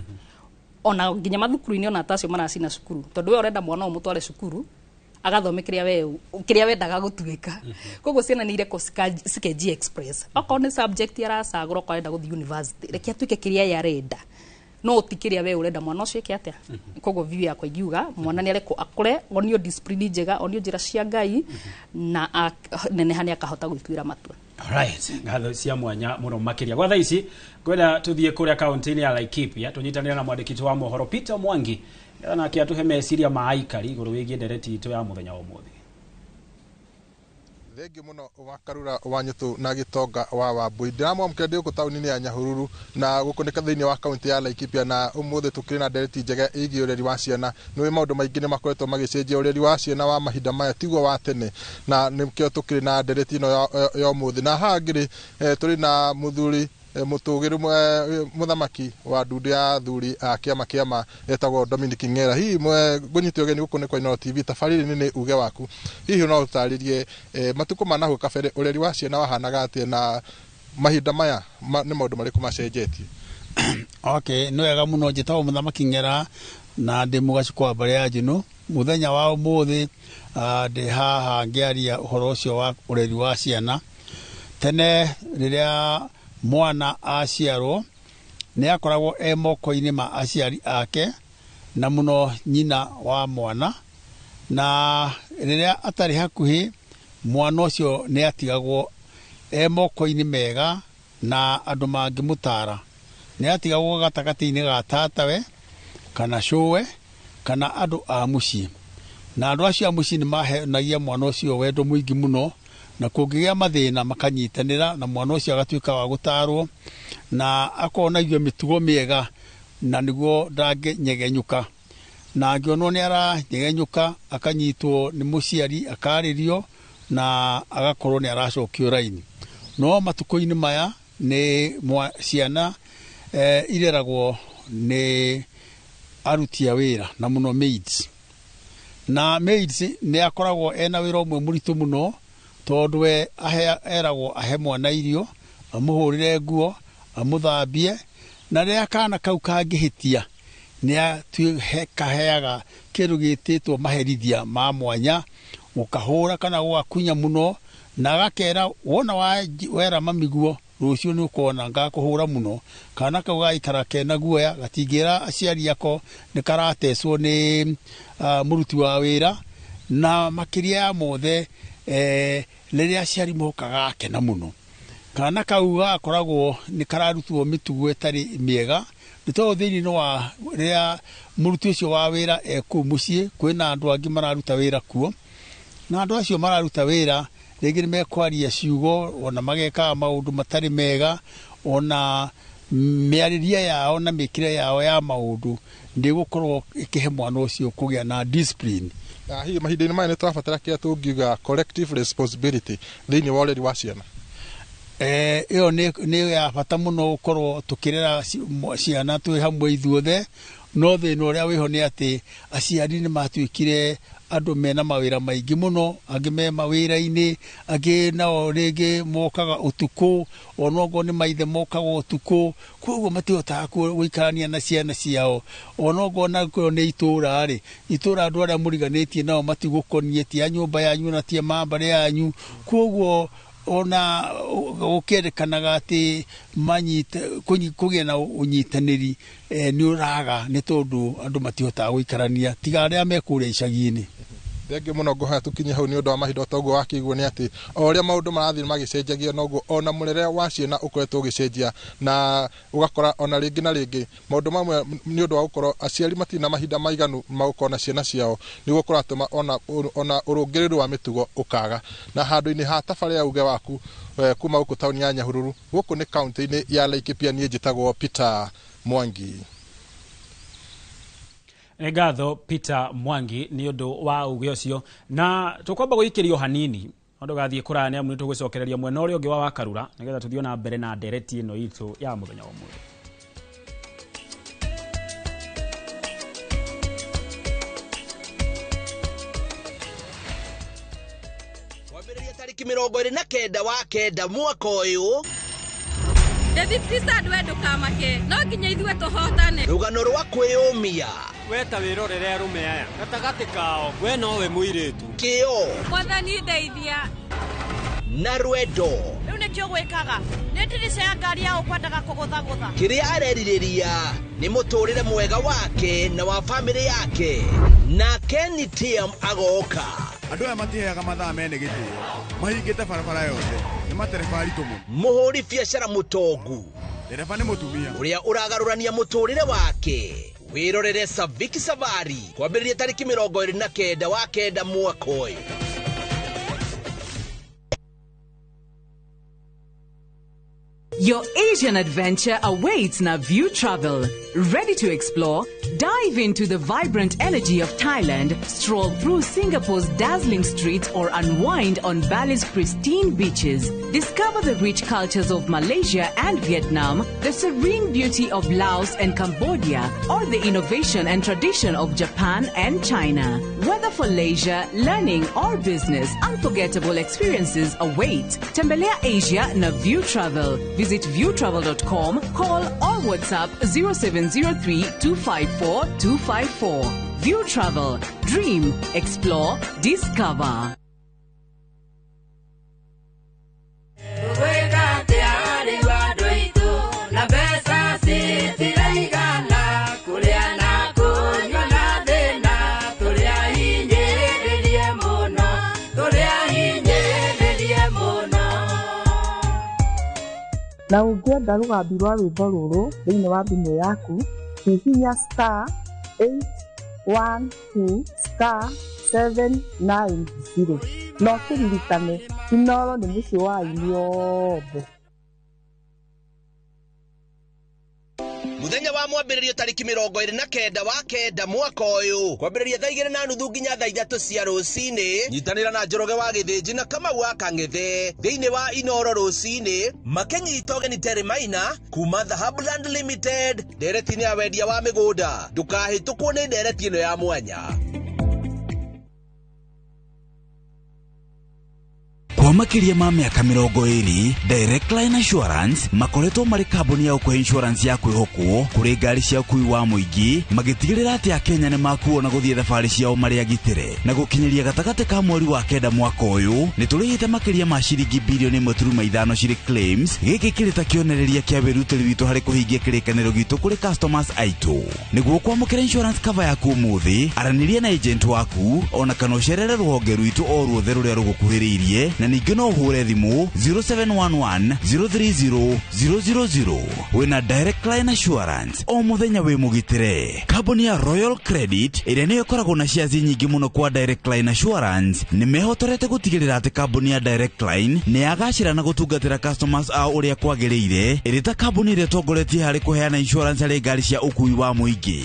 ona nginya mathukuru-inĩ ona tacio maracina cukuru tondu we urenda mwana umutware cukuru agathome kiria wendaga gutuika koguo ciana ni ireko cikeji express okorwo ni subject aracagũra okorwo arenda guthi university reke atuike kiria yarenda no utikiria we urenda mwana ucio eke atia koguo view yakwa ingiuga mwana ni areko akure onio discipline njega onio njira cia Ngai na neneha ni akahota gwituira matua. Alright, ngatho cia mwanya muno makiria gwa thaici kwenda tuthie kuria kaunti-ini ya Laikipia tunyitanira na mwandiki wa mohoro Peter Mwangi na kiatuhe meciria maaikari iguru wigie ndereti itu ya muthenya wa umuthi. Thengi muno wakarura wanyutu na gitonga wa Wambui ndiramwamukira ndi guku tauni-ini ya Nyahururu na gukunika thiini wa kaunti ya Laikipia na umuthi tukiri na ndereti njega igi ureri wa ciana ni maundu maingi ni makoretwo magicenjia ureri wa ciana wa mahinda maya tiguo wa tene na nikio tukiri na ndereti no ya umuthi na hangiri turi na muthuri mutugiru muthamaki wa ndudu ya thuri a kiama etagwo Dominic Ng'era hihi gunyitio geni guku ni kwa Inooro TV tafariri ni uge waku hihi no utaririe matuko manahu kabere ureri wa ciana wahanaga atia na mahinda maya ni maundu mariku macenjetie. Okay, no wega muno njitagwo Muthamaki Ng'era na ndi mugacukwa bare ya njino muthenya wa umuthi ndi haha ngiaria uhoro ucio wa ureri wa ciana tene riria mwana aciarwo ni akoragwo moko-ini ma aciari ake na muno nyina wa mwana na riria atari hakuhi mwana ucio ni atigagwo moko-ini mega na andu mangimutara ni atigagwo gatagati-ini ga tatawe kana showe kana andu a mucii na andu acio a mucii ni mahenagia mwana ucio wendo muingi muno na kungigia mathina makanyitanira na mwana ucio agatuika wa gutarwo na akonagio mitugo miega na niguo ndangenyegenyuka na ngionwo ni ara nyegenyuka akanyitwo ni muciari akaririo na agakorwo ni aracokio raini no matuko-ini maya ni ciana ireragwo ni aruti a wira na muno maids na maids ni akoragwo ena wira umwe muritu muno tondu we eragwo ahe mwana irio amuhurire nguo amuthambie na riria kana kau kangihitia ni atuikaheaga kindu gititwo maherithia ma mwanya ukahura kana gwakunya muno na gakera wona wera mamiguo rucio ni ukona ngakuhura muno kana kau gaikara kena guoya gatingira aciari yako ni karatecwo ni muruti wa wira na makiria ya mothe riria aciari mokaga akena muno kana kau gakoragwo ni kararutwo mitugo itari miega ni to thiini no wa riria muruti ucio wa wira eku mucii kwina andu angi mararuta wira kuo na andu acio mararuta wira ringi ni mekwaria ciugo ona mageka maundu matari mega ona miariria yao na mikire yao ya maundu ndi gukorwo ikihe mwana ucio kugia na discipline. Hihi mahinda-ini maya ni turabatara kia tungiuga collective responsibility thiini wa ureri wa ciana. Iyo ni ya bata muno gukorwo tukirera ciana twi hamwe ithuothe no thina uria wiho ni ati aciari ni matuikire andu mena mawira maingi muno angi me mawira-ini angi nao ringi mokaga utuku onogo ni maithe mokaga utuku koguo matihotaga guikarania na ciana ciao onogo nakuo ni itura andu aria muriganitie nao matigukonie ti nyumba yanyu na ti mambare yanyu koguo ona ukierekanaga ati manyite kugia na unyitaniri ni uraga ni tondu andu matihotaga guikarania tiga aria mekuria icagi-ini. Thengi muno nguhoya tukinye hau ni undu wa mahinda toguo wakiguo ni ati o uria maundu marathii magicenjagia noguo ona murere wa ciana ukoretwo ugicenjia na ugakora ona ringi na ringi maundu mamwe ni undu wa gukorwo aciari matina mahinda maiganu magukona ciana ciao ni gukora atuma ona urungiriru wa mitugo ukaga na handu-ini ha tabari ya uge waku kuma guku tauni ya Nyahururu guku ni kaunti-ini ya Laikipia ni njitagwo Peter Mwangi. Ngatho Peter Mwangi ni undu wa uge ucio na tukwamba guikirio hanini undu gathie kurane amu nitugucokereria mwena uria ungi wa Wakarura nigetha tuthio na mbere na ndereti ino itu ya muthenya wa umuthi. Wambiriria tariki 29 wa kenda mwaka uyu ndethitisa ndwendo kamake no nginya ithue tuhotane rugano rwa kwiyumia weta wirorere rume aya gatagati kao we nowe muiritu kio mwathani ndeithia na rwendo riu nikio gwikaga nindirica ngari ya ukwendaga kuguthagutha kiria arerireria ni muturire mwega wake na wa family yake na Kenny Tiam agoka andu aya matiheaga mathaa mene gitio mahingite barabara yothe ni matereba ritu muno muhuri biacara mutongu dereba ni mutumia uria uragarurania muturire wake wirorere Saviki Savari kwambiriria tariki 29 wa kenda mwaka uyu. Your Asian adventure awaits na View Travel. Ready to explore? Dive into the vibrant energy of Thailand, stroll through Singapore's dazzling streets, or unwind on Bali's pristine beaches. Discover the rich cultures of Malaysia and Vietnam, the serene beauty of Laos and Cambodia, or the innovation and tradition of Japan and China. Whether for leisure, learning, or business, unforgettable experiences await. Tembelea Asia na View Travel. Visit viewtravel.com, call or WhatsApp 0703 254 254. View Travel. Dream, explore, discover. Na ũngĩenda rũgambi rwa rwĩmbo rũrũ thĩinĩ wa thimũ yaku, hihinya *812*790. No kĩririkane, Inooro nĩ mũciĩ wa aini othe. Muthenya wa mwambĩrĩrio tariki 29 wa kenda mwaka ũyũ kwambĩrĩria thaa 2:30 nginya thaa 3 cia rũcinĩ. Nyitanĩra na Njoroge wa Gĩthĩnji na Kamau wa Kang'ethe thĩinĩ wa Inooro rũcinĩ makĩnyita ũgeni Terry Maina kuma Dhahabuland Limited ndereti-inĩ ya wendia wa mĩgũnda. Ndũkahĩtũkwo nĩ ndereti ĩno ya mwanya. Kwa makiria ma miaka 20 Direct Line Assurance makoretwo mari kambuni ya ukwe insurance ya kwihokwo kuri ngari cia ukui wa muingi magitigirira ati Akenya ni makuona guthie thabari ciao mari agitire na gukinyiria gatagati ka mweri wa kenda mwaka uyu ni turihite makiria ma ciringi bilioni 1.5 ciri claims giki kirita kionereria kia wirutiri witu hari kuhingia kirikaniro gitu kuri customers aitu niguo kwamukira insurance cover yaku umuthi araniria na agent waku ona kana ucerere ruhonge rwitu o ruothe ruria rugukuhiriirie na ningĩ no ũhũre thimũ 0711 030 000 wĩna Direct Line Assurance o mũthenya wĩ mũgitĩre. Kambuni ya Royal Credit ĩrĩa nĩyo ĩkoragwo na shares nyingĩ mũno kwa Direct Line Assurance nĩ mehotorete gũtigĩrĩra atĩ kambuni ya Direct Line nĩ yagacĩra na gũtungatĩra customers ao ũrĩa kwagĩrĩire ĩrĩ ta kambuni ĩrĩa tongoretie harĩ kũheana insurance harĩ ngari cia ũkui wa mũingĩ.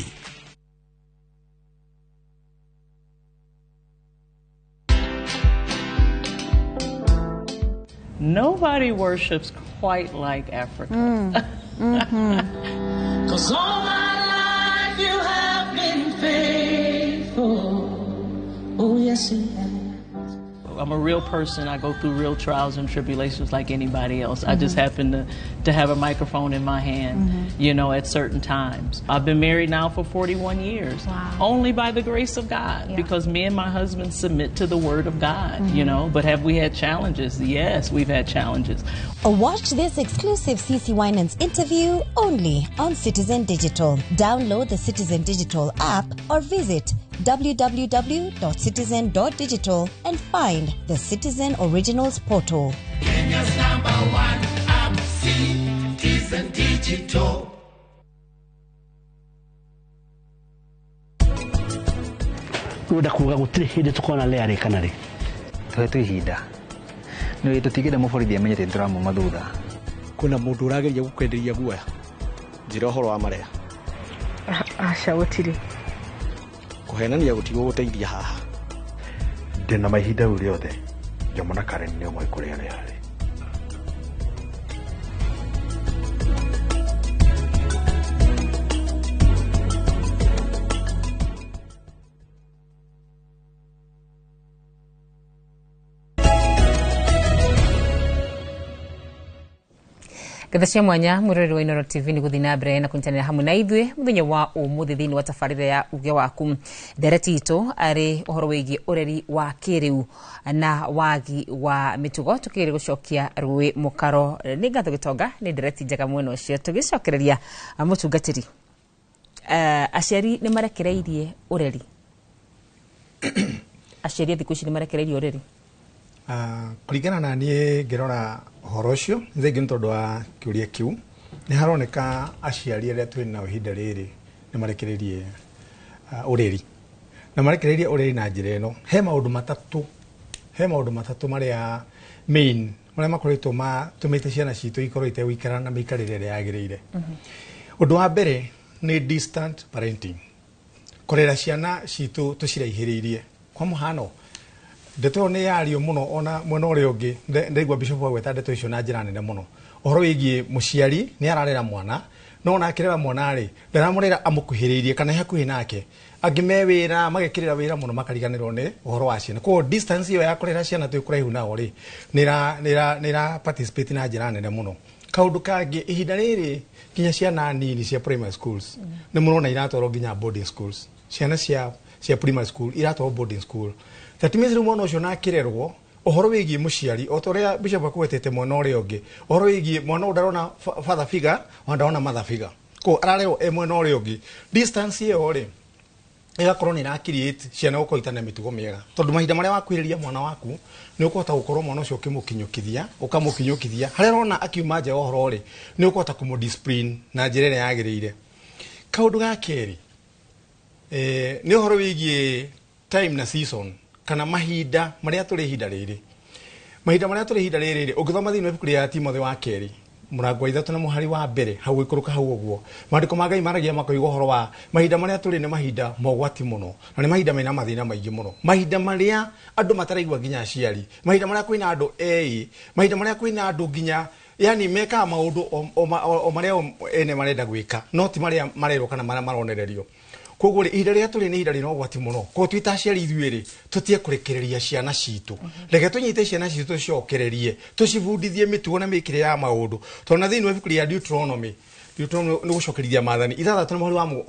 Nobody worships quite like Africa. Cause all my life you have been faithful. Oh yes you have. I'm a real person. I go through real trials and tribulations like anybody else. I just happen to have a microphone in my hand, you know, at certain times. I've been married now for 41 years. Wow. Only by the grace of God, because me and my husband submit to the word of God, you know. But have we had challenges? Yes, we've had challenges. Watch this exclusive CeCe Winans interview only on Citizen Digital. Download the Citizen Digital app or visit www.citizen.digital and find the Citizen Originals portal. Kenya's #1 app, Citizen Digital. Uda kuga gutiri hindi tukona le ari kanari. Twetu ihinda. No tutigire muborithi amenyete nduramu mathutha. Kuna mundu urageria gukwenderia guoya. Njira horo wa marea. Aca gutiri. Kuhenania gutigo guteithia haha. Ndina mahinda uri riothe. Njomona Karen ni omwe kuri ari. Ketha cia mwanya mwiroreri wa Inoro TV ni guthi na mbere na kunyitanira hamwe na ithuĩ muthenya wa umuthi thiini wa tabarĩra ya uge waku. Ndereti itu ari uhoro wĩgiĩ ureri wa kĩrĩu na wagi wa mĩtugo tukĩrĩ gucokia rũĩ mũkaro. Nĩ ngatho Gĩtonga nĩ ndereti njega mwena ũcio tũgĩcokereria mũtungatĩri. Aciari nĩ marekereirie ureri. Aciari thikũ ici nĩ marekereirie ureri. Kuringana na niĩ ngĩrora horo ũcio thengi nĩ tondũ wa kĩũria kĩu nĩ haroneka aciari arĩa twĩ nao ihinda rĩrĩ nĩ marekereirie ureri na marekereirie ureri na njĩra ĩno. He maũndũ matatũ marĩa main marĩa makoretwo matũmĩte ciana citũ ikorwo itegũikara na mĩikarĩre ĩrĩa yagĩrĩire. Ũndũ wa mbere nĩ distant parenting, kũrera ciana citũ tũciraihĩrĩirie. Kwa mũhano ndeto nĩ yario mũno ona mwena ũrĩa ũngĩ ndaigua Bishop agweta ndeto icio na njĩra nene mũno. Ũhoro wĩgiĩ mũciari nĩ ararera mwana no na akĩrera mwana rĩ ndaramũrera amũkuhĩrĩirie kana hakuhĩ nake, angĩ me wĩra magekĩrĩra wĩra mũno makariganĩrwo nĩ ũhoro wa ciana. Koguo distance iyo ya kũrera ciana twĩ kũraihu nao rĩ nĩ participate na njĩra nene mũno. Kaũndũ kangĩ ihinda rĩrĩ nginya ciana nini cia primary schools nĩ mũrona iratwarwo nginya boarding schools. Ciana cia primary school iratwarwo boarding school. That means rĩu mwana ũcio nakĩrerwo ũhoro wĩgiĩ mũciari o ta ũrĩa Bishop akwetete mwana ũrĩa ũngĩ, ũhoro wĩgiĩ mwana ndarona father figure wa ndarona mother figure. Ko ararerwo mwana ũrĩa ũngĩ. Distance iyo rĩ ĩgakorwo nĩ ĩra create ciana gũkorwo itarĩ na mĩtugo mĩega, tondũ mahinda marĩa wakuhĩrĩria mwana waku nĩ ũkũhota gũkorwo mwana ũcio ũkamũkinyũkithia harĩa ũrona akiuma nja ũhoro rĩ nĩ ũkũhota kũmũdiscipline na njĩra ĩrĩa yagĩrĩire. Kaũndũ ga kerĩ nĩ ũhoro wĩgiĩ time na season kana mahinda marĩa tũrĩ ihinda rĩrĩ. Mahinda marĩa tũrĩ ihinda rĩrĩ ũngĩthoma thĩinĩ wa ibuku rĩa Timotheo wa kerĩ mũrango wa 3 na mũhari wa mbere hau ikũrũka hau ũguo maandĩko ma Ngai maragia makoiga ũhoro wa mahinda marĩa tũrĩ nĩ mahinda mogwati mũno na nĩ mahinda mena mathĩna maingĩ mũno, mahinda marĩa andũ mataraigua nginya aciari, mahinda marĩa kwĩna andũ mahinda marĩa kwĩna andũ nginya yani mekaga maũndũ o marĩa ene marenda gwĩka no ti marĩa marerwo kana marĩa maronererio. Koguo ihinda rĩrĩa tũrĩ nĩ ihinda rĩna ũgwati mũno. Koguo twĩ ta aciari ithuĩ rĩ tũtige kũrekereria ciana citũ, reke tũnyite ciana citũ tũcokererie, tũcibundithie mĩtugo na mĩkĩre ya maũndũ. Tondũ na thĩinĩ wa ibuku rĩa Deuteronomy nĩ gũcokerithia maathani 6 wa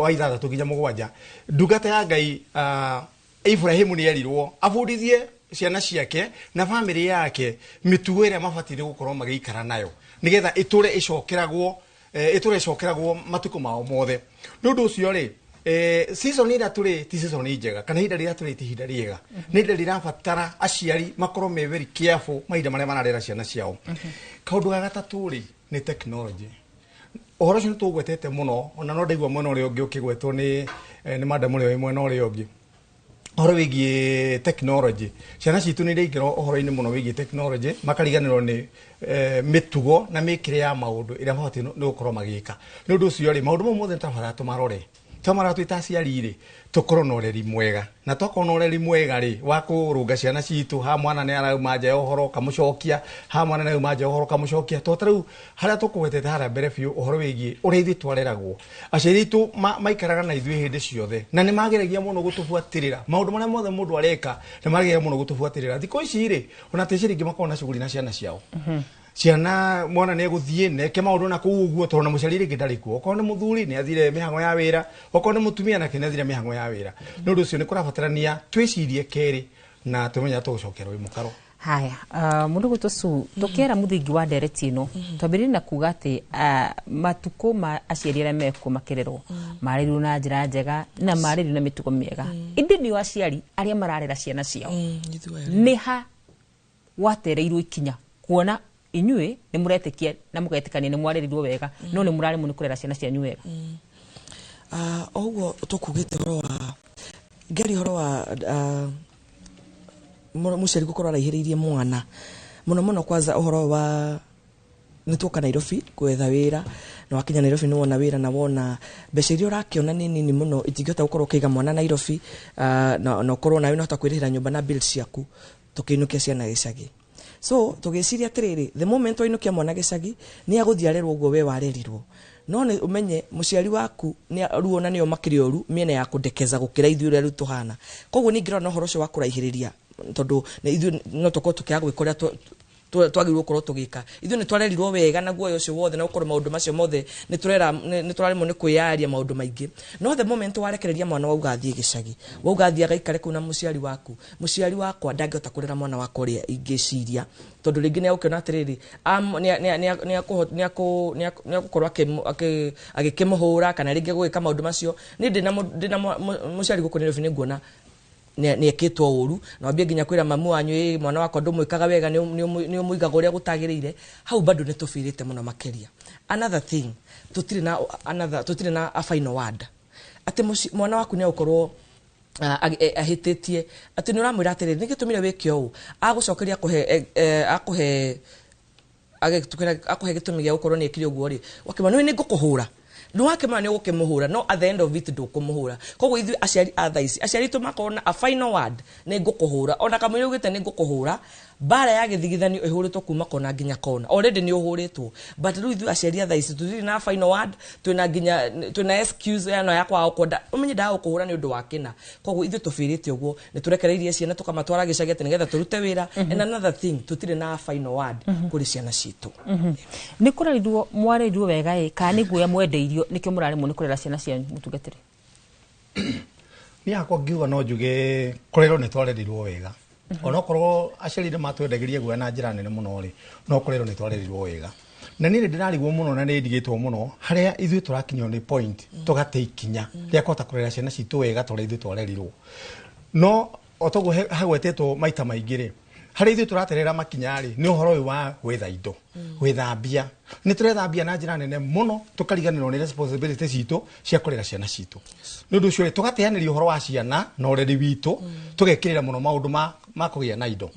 6 nginya 7 ndungata ya Ngai Ibrahimu nĩ erirwo abundithie ciana ciake na bamĩrĩ yake mĩtugo ĩrĩa mabatiĩ gũkorwo magĩikara nayo nĩgetha ĩtũre ĩcokeragwo matukũ mao mothe. Nĩ ũndũ ũcio rĩ season ĩrĩa tũrĩ ti season njega kana ihinda rĩrĩa tũrĩ ti ihinda rĩega, nĩ ihinda rĩrabatara aciari makorwo me very careful mahinda marĩa mararera ciana ciao. Kaũndũ ga gatatũ rĩ nĩ technology. Ũhoro ũcio nĩ tũgwetete mũno ona no ndaigua mwena ũrĩa ũngĩ ũkĩgwetwo nĩ madam ũrĩa wĩ mwena ũrĩa ũngĩ. Ũhoro wĩgiĩ technology, ciana citũ nĩ iraingĩra ũhoro-inĩ mũno wĩgiĩ technology makariganĩrwo nĩ mĩtugo na mĩkĩre ya maũndũ ĩrĩa mabatiĩ nĩ gũkorwo magĩka. Nĩ ũndũ ũcio rĩ maũndũ mau mothe nĩ tũbatara tũmarore, twĩ ta aciari rĩ tũkorwo na ũreri mwega, na twakorwo na ũreri mwega rĩ wa kũrũnga ciana citũ ha mwana nĩ arauma nja ya ũhoro kamũcokia, ha mwana nĩ arauma nja ya ũhoro kamũcokia. To tarĩu harĩa tũkũgwetete harĩa mbere biũ ũhoro wĩgiĩ ũrĩa ithuĩ twareragwo, aciari aitũ maikaraga na ithuĩ hĩndĩ ciothe na nĩ mageragia mũno gũtũbuatĩrĩra maũndũ marĩa mothe mũndũ areka, nĩ mageragia mũno gũtũbuatĩrĩra. Thikũ ici rĩ ona teciria ingĩ makorwo na shughuli na ciana ciao. Ciana mwana nĩ egũthiĩ neke maũndũ na kũu ũguo tondũ na mũciari rĩngĩ ndarĩ kuo, okorwo nĩ mũthuri nĩ athire mĩhang'o ya wĩra, okorwo nĩ mũtumia nake nĩ athire mĩhang'o ya wĩra. Nĩ ũndũ ũcio nĩ kũrabatarania twĩcirie kerĩ na tũmenya tũgũcokera wĩ mũkaro. Haya mũndũ gũtũcu tũkĩera mũthingi wa ndereti ĩno twambĩrĩrie na kuga atĩ matukũ ma aciari arĩa mekuo makererwo marĩrwo na njĩra njega na marĩrwo na mĩtugo mĩega. Ĩndĩ nĩ aciari arĩa mararera ciana ciao nĩ ha watereirwo ikinya kuona inyuĩ nĩ mũretĩkia na mũgetĩkania nĩ mwarĩrirwo wega no nĩ mũraremwo nĩ kũrera ciana cianyu wega. Oguo tũkugĩte ũhoro wa ngari ũhoro wa mũciari gũkorwo araihĩrĩirie mwana mũno kwanza ũhoro wa nĩtwoka Nairobi gwetha wĩra na wakinya Nairobi nĩ wona wĩra na wona mbeca iria ũrakĩona nĩ nini mũno itingĩhota gũkorwo ũkĩiga mwana Nairobi na ũkorwo nawe nĩhota kwĩrĩhĩra nyũmba na bills ciaku tũkĩinũkia ciana gĩcagi. So tũgĩciria atĩrĩrĩ the moment wainũkia mwana gĩcagi nĩ agũthiĩ arerwo ũguo we warerirwo, no nĩ ũmenye mũciari waku nĩ ruona nĩo makĩrĩ ũru mĩena ya kũndekeza gũkĩra ithuĩ ũrĩa rĩu tũhana. Koguo nĩ ngĩrona ũhoro ũcio wa kũraihĩrĩria tondũ ithuĩ no tũkorwo tũkĩaga gwĩka ũrĩa twagirwo korwo tugika ithu ni twarerirwo wega na guoyo ucio wothe na ukorwo maundu macio mothe ni turarimo ni kwiyaria maundu maingi no the moment warekereria mwana wau gathie gicagi wau gathie agaikare ku na muciari wakwa ndangihota kurera mwana wakwa ria ingiciria tondu ringi ni agukiona atiriri ni akukorwo agikimuhura kana ringi gwika maundu macio ni ndina muciari guku Nairobi ni nguona ni ekitwo uru na wambie nginya kwira mamu wanyu mwana wakwa ndumwikaga wega ni umuigaga uria gutagirire hau bado ni tufirite muno makeria. Another thing tutire na a final word ati mwana waku ni ukorwo ahitetie ati ni uramwira atiriri ni gitumire wike u agucokeria akuhe gitumi gia gukorwo ni ekire uguo ri wakimana ni ngukuhura no wakimana ni gukimuhura no at the end of it ndukumuhura koguo ithu aciari athaici aciari tumakona a final word ni ngukuhura ona kamwe ugite ni ngukuhura bara ya githigithanio ihuritwo kuma kona nginya kona already ni uhuritwo but riu ithu aciari athaici tuthiri na final word twina excuse ya no yakwa ukonda umenye nda ukuhura ni undu wakina koguo ithu tufirite uguo ni turekereirie ciana tukamatwara gicagi ati nigetha turute wira and another thing tutire na final word kuri ciana citu ni kurarirwo mwarerirwo wega ka ni guya mwendeirio nikio murarimo ni kurera ciana cianyu mutungatire ni akwa ngiuga no njuge kurero ni twarerirwo wega ona korwo aciari ni matwendagirie guya na njira nene muno ri no kurero ni twarerirwo wega na ni ndirarigwo muno na ni ndigitwo muno haria ithu turakinywo ni point tugate ikinya ria kota kurera ciana citu wega tore ithu twarerirwo no otogo hagwetetwo maita maingire hari ithu turaterera makinyari ni uhoro uyu wa gwetha indo gwithambia ni turethambia na njira nene muno tukariganirwo ni responsibility citu cia kurera ciana citu ni undu ucio tugateaniria uhoro wa ciana na ureri witu tugekirira muno maundu ma kugia na indo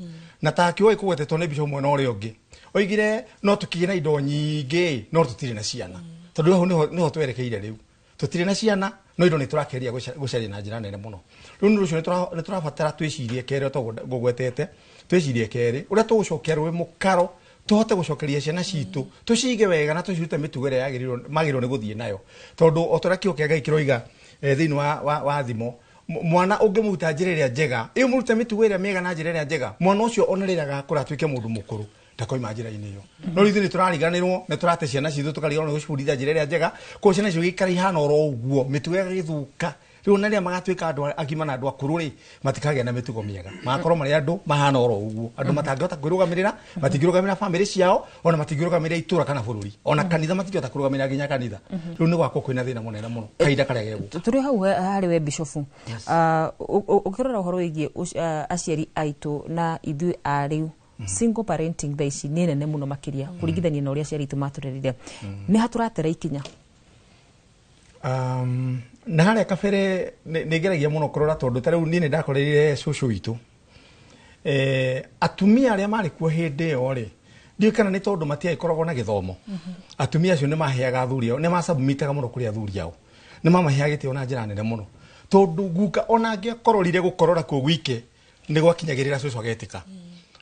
na takioi kugwetetwo ni bisho mwe na uri ungi oigire no tukigie na indo nyingi no tutire na ciana tondu ho niho twerekeire riu tutire na ciana no indo ni turakeria gucaria na njira nene muno riu ndu ucio ni turabatara twicirie kere tugwetete twicirie kere uria tugucokerwo mukaro tuhote gucokeria ciana citu tucige wega na tucirute mitugere magirwo ni guthie nayo tondu otorakio kega ikiroiga thiini wa thimo mwana ungimuta njira njega iyo murute mitugere mega na njira njega mwana ucio onariraga kura twike mundu mukuru takoima njira-ini iyo no rithi ni turariganirwo ni turate ciana citu tukariganirwo gucibundithia njira njega ko ciana citu gikara ihana oro uguo mitugere githuka riu naria magatwika andu agima na andu akuru ri matikagĩa na mitugo miega magakorwo mari andu mahana oro uguo andu matangihota kwirugamirira matingirugamira family ciao ona matingirugamira itura kana bururi ona kanitha matingihota kurugamira nginya kanitha riu ni gwako kwina thina munene muno kahinda karia gego turi hau hari we bishofu ukirora uhoro wigie aciari aitu na ithu ariu single parenting thaici ni nene muno makiria kurigithania na uria aciari aitu maturerire ni haturatera ikinya na haria kabere ningeragia muno kurora tondu tariu ni ndakorerire cucu witu atumia aria mari kuo hindi iyo ri ndio kana ni tondu matiaikoragwo na githomo atumia acio ni maheaga athuri ao ni macabumitaga muno kuri athuri ao ni mamaheaga gitio na njira nene muno tondu guka ona angiakororire gukorora kuo gwike ni gwakinyagirira cucu agetika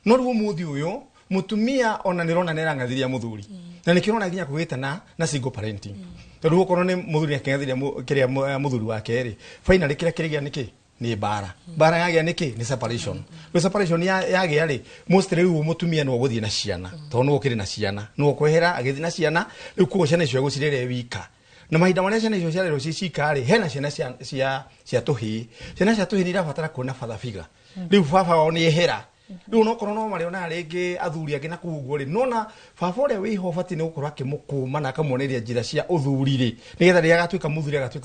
no riu muthi uyu mutumia ona nirona nerangathiria muthuri na nikirona nginya kugitana na single parenting tondu gukorwo ni muthuri akengathiria kiria muthuri wake ri finally kiria kirigia niki ni bara yagia niki ni separation no separation yagia ri most riu mutumia no guthie na ciana tondu ukiri na ciana no kwehera agithie na ciana riu kugo ciana icio gucirere wika na mahinda maria ciana icio ciarero cicikari hena ciana cia tuhi ciana cia tuhi ni irabatara kuona father figure riu baba wao ni ehera riu no korwo no mariona ringi athuri angi na kuguo ri nona baba uria wiho bati ni gukorwo akimukuma na akamuoneria njira cia uthuri ri nigetha ria agatuika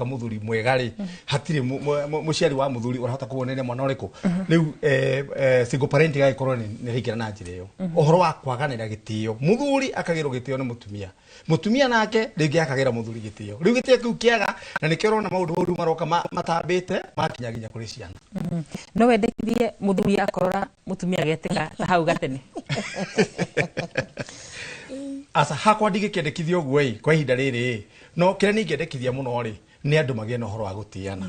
muthuri mwega ri hatiri muciari wa muthuri urahota kuoneria mwana uriku riu single parenting aikorwo ni rikira na njira iyo uhoro wa kwaganira gitio muthuri akagirwo gitio ni mutumia nake ringi akagira muthuri gitio riu gitio kiu kiaga na nikiro na maundu mauru maroka matambite makinyaginya kuri ciana no wendekithie muthuri akorora mutumia agetika hau gatene asa hakwa ndigikendekithia uguo kwa ihinda riri no kire ningendekithia muno ri ni andu magie na uhoro wa gutiana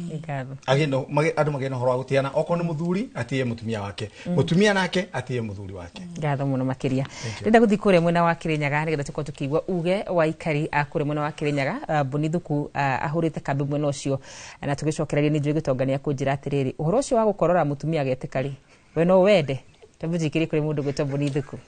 andu magie na uhoro wa gutiana oko ni muthuri atie mutumia wake mutumia nake atie muthuri wake ngatho muno makiria ndenda guthi kure mwena wa Kirinyaga nigetha tuko tukigwa uge wa ikari akure mwena wa Kirinyaga Bonithuku ahurite kambi mwena ucio na tugicokereria ni njui gitongania kunjira atiriri uhoro ucio wa gukorora mutumia agetika ri we no wende tabujikiri kuri mundu gwitwa Bonithuku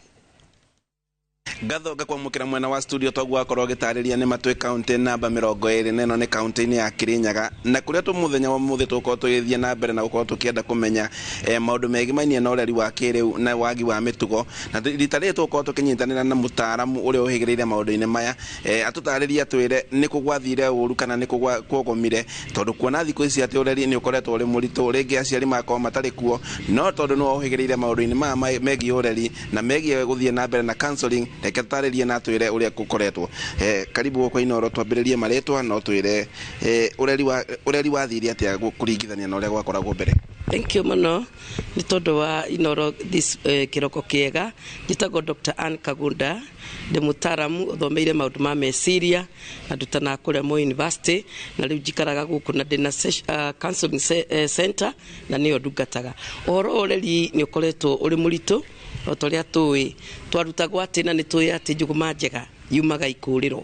Gatho gakwamukira mwena wa studio twaguo akorwo gitariria ni matwe county namba 20 neno ni county ya Kirinyaga na kuria tu muthenya wa muthi tuko tuyithie na mbere na gukorwo tukienda kumenya maundu megimainie na ureri wa kiriu na wagi wa mitugo na ritari tuko tukinyitanira na mutaaramu uria uhigireire maundu-ini maya atutariria twire ni kugwathire uru kana ni kugomire tondu kuona thiku ici ati ureri ni ukoretwo uri muritu ringi aciari makwa matari kuo no tondu no uhigireire maundu-ini maya megi ureri na megi guthie na mbere na counseling reke tutaririe na twire uria gukoretwo karibu kwa Inoro twambiririe maretwa no twire ureri wa thiri atia kuringithania na uria gwakoragwo mbere. Thank you muno ni tondu wa Inoro this kiroko kiega njitagwo Dr. Ann Kagunda de mutaramu uthomeire maundu ma meciria na ndutana kuria Moi University na riu njikaraga guku na ndina counseling center na niyo ndungataga uhoro ureri ni ukoretwo uri muritu otoria tuwi twarutagwo ati na ni tuwi ati njuguma njega yumaga ikuriro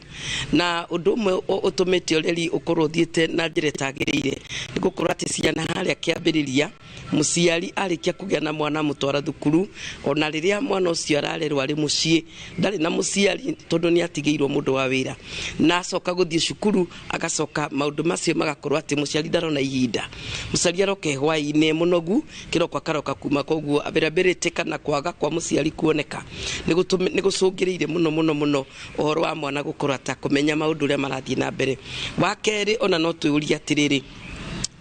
na undu umwe utumite ureri ukorwo thiete na njira tagiriire nigukorwo ati ciana haria kiambiriria muciari arikia kugia na mwana mutwara thukuru ona riria mwana ucio ararerwo ari mucii ndari na muciari tondu ni atigeirwo mundu wa wira na acoka guthie cukuru agacoka maundu macio magakorwo ati muciari ndarona ihinda muciari aroke hwaini munogu kiroko akaroka kuma koguo availability kana kwaga kwa muciari kuoneka nigucungiriire muno uhoro wa mwana gukorwo ata kumenya maundu ria marathie na mbere wa keri ona no tuyuria atiriri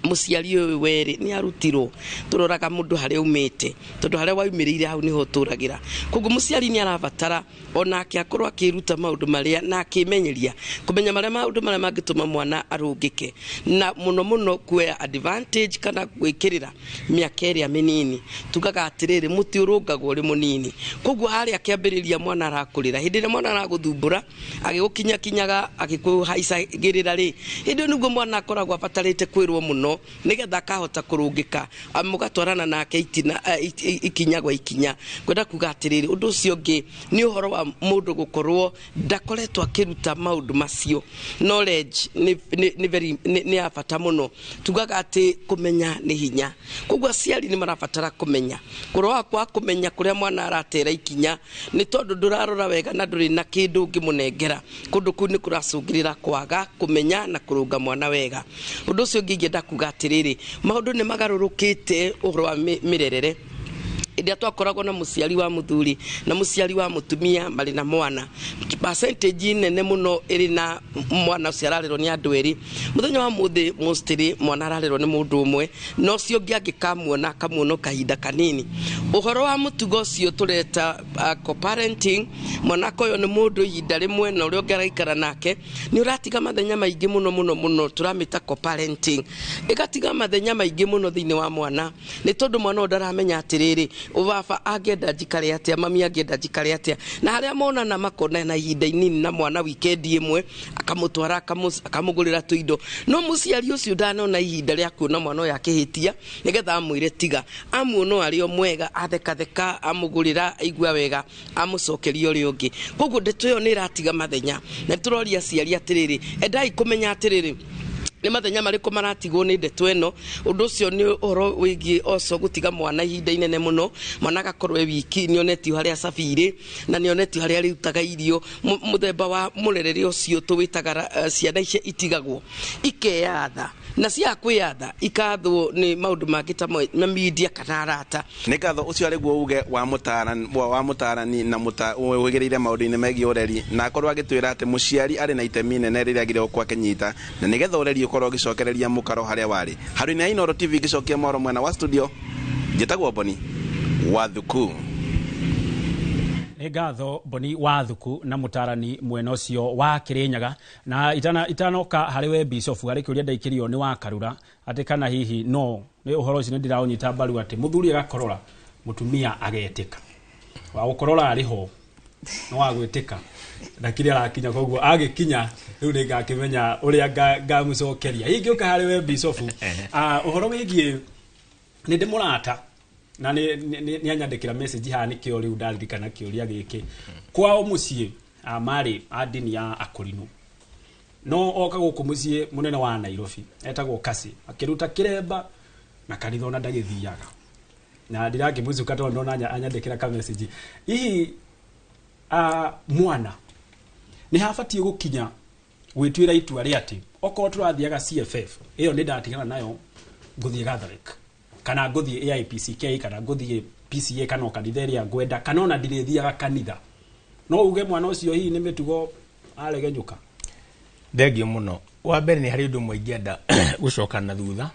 muciari uyu weri ni arutirwo turoraga mundu haria umite tondu haria waumirire hau niho turagira koguo muciari ni arabatara onake akorwo akiruta maundu maria na akimenyeria kumenya maria maundu maria mangituma mwana arungike na muno kuya advantage kana gwikirira miaka iria minini tugaga atiriri muti urungagwo uri munini koguo haria akiambiriria mwana arakurira hindi ria mwana araguthumbura agigukinyaga agikuhaicagirira ri hindi niguo mwana akoragwo abatarite kwirwo muno nigetha kahota kurungika mugatwarana nake ikinyagwa ikinya kwenda kuga atiriri undu ucio ngi ni uhoro wa mundu gukorwo ndakoretwo akiruta maundu macio knowledge ni afata muno tugaga ati kumenya ni hinya koguo aciari ni marabatara kumenya kuroa kwa kumenya kuria mwana aratera ikinya ni tondu ndurarora wega na nduri na kindu ngimunengera kundu kuni kuracungirira kwaga kumenya na kurunga mwana wega undu ucio ngienda kuga atiriri maundu ni magarurukite uhoro wa mirerere idia twakoragwo na muciari wa muthuri na muciari wa mutumia mari na mwana percentage nene muno iri na mwana ucio ararerwo ni andu eri muthenya wa muthi mostly mwana ararerwo ni mundu umwe no cio ngiangikamuona kamuono kahinda kanini uhoro wa mutugo ucio tureta co-parenting mwana koyo ni mundu ihinda rimwe na uria ngaraikara nake ni uratiga mathenya maingi muno turamita co-parenting igatiga mathenya maingi muno thiini wa mwana ni tondu mwana ndaramenya atiriri ubaba agenda jikare atia mami agenda jikare atia na haria mona na makona na ihinda inini na mwana weekend imwe akamutwara akamugurira tuindo no muciari ucio ndanona ihinda ria kuona mwana uyu akihitia nigetha amwire tiga amuono ari o mwega atheka amugurira aigua wega amucokeria uri ungi koguo ndeto yo ni iratiga mathenya na turoria ciari atiriri endai kumenya atiriri ni mathenya mariko maratigwo ni ndeto eno undu ucio ni uhoro wigie oco gutiga mwana ihinda inene muno mwana gakorwo wiki ni onetio haria safiri na ni onetio haria rutaga irio muthemba wa murerere ucio tuwitaga ciana ici itigagwo ikeyatha na cia kwiyatha ikathwo ni maundu mangita media kana arata ni gatho ucio ari guo uge wa mutarani na wigereire maundu-ini megi ureri na akorwo agitwira ati muciari ari na itemi nene riria agire kwa kenyita na nigetha ureri ukorwo gicokereria mukaro haria wari hari ni Inoro TV gicokia moro mwena wa studio njitagwo Boni wa Thuku ni gatho Boni wa Thuku na mutarani mwena ucio wa Kirinyaga na itanoka hariwe bishop ari kuria ndaikirio ni wa Karura ati kana hihi no ni uhoro ucio ndiraonyita mbaru ati muthuri agakorora mutumia agetika wa gukorora ariho no agwetika na kile arakinya koguo agikinya riu ni ngakimenya uria ngamucokeria ingioka hariwe bishop uhoro wigie ni ndimurata na ni anyandikira message ha ni kio riu ndaririkana kiuria giki kwao mucie mari adini ya Akorino no oka guku mucie munene wa Nairobi etagwo Kasi akiruta kiremba na kanitha ona ndagithiaga na ndiragi muzuka to ndona anyandikira ka message hii mwana nĩ habatie gũkinya gwĩtuĩra itua rĩa atĩ okorwo tũrathiaga CFF ĩyo nĩ ndatigana nayo ngũthiĩ Catholic kana ngũthiĩ AIPCK kana ngũthiĩ PCA kana kanitha ĩrĩa ngwenda kana ona ndirĩthiaga kanitha no uge mwana ũcio hihi nĩ mĩtugo aregenyũka. Thengio mũno. Wa mbere nĩ harĩ ũndũ ũmwe ingĩenda gũcoka na thutha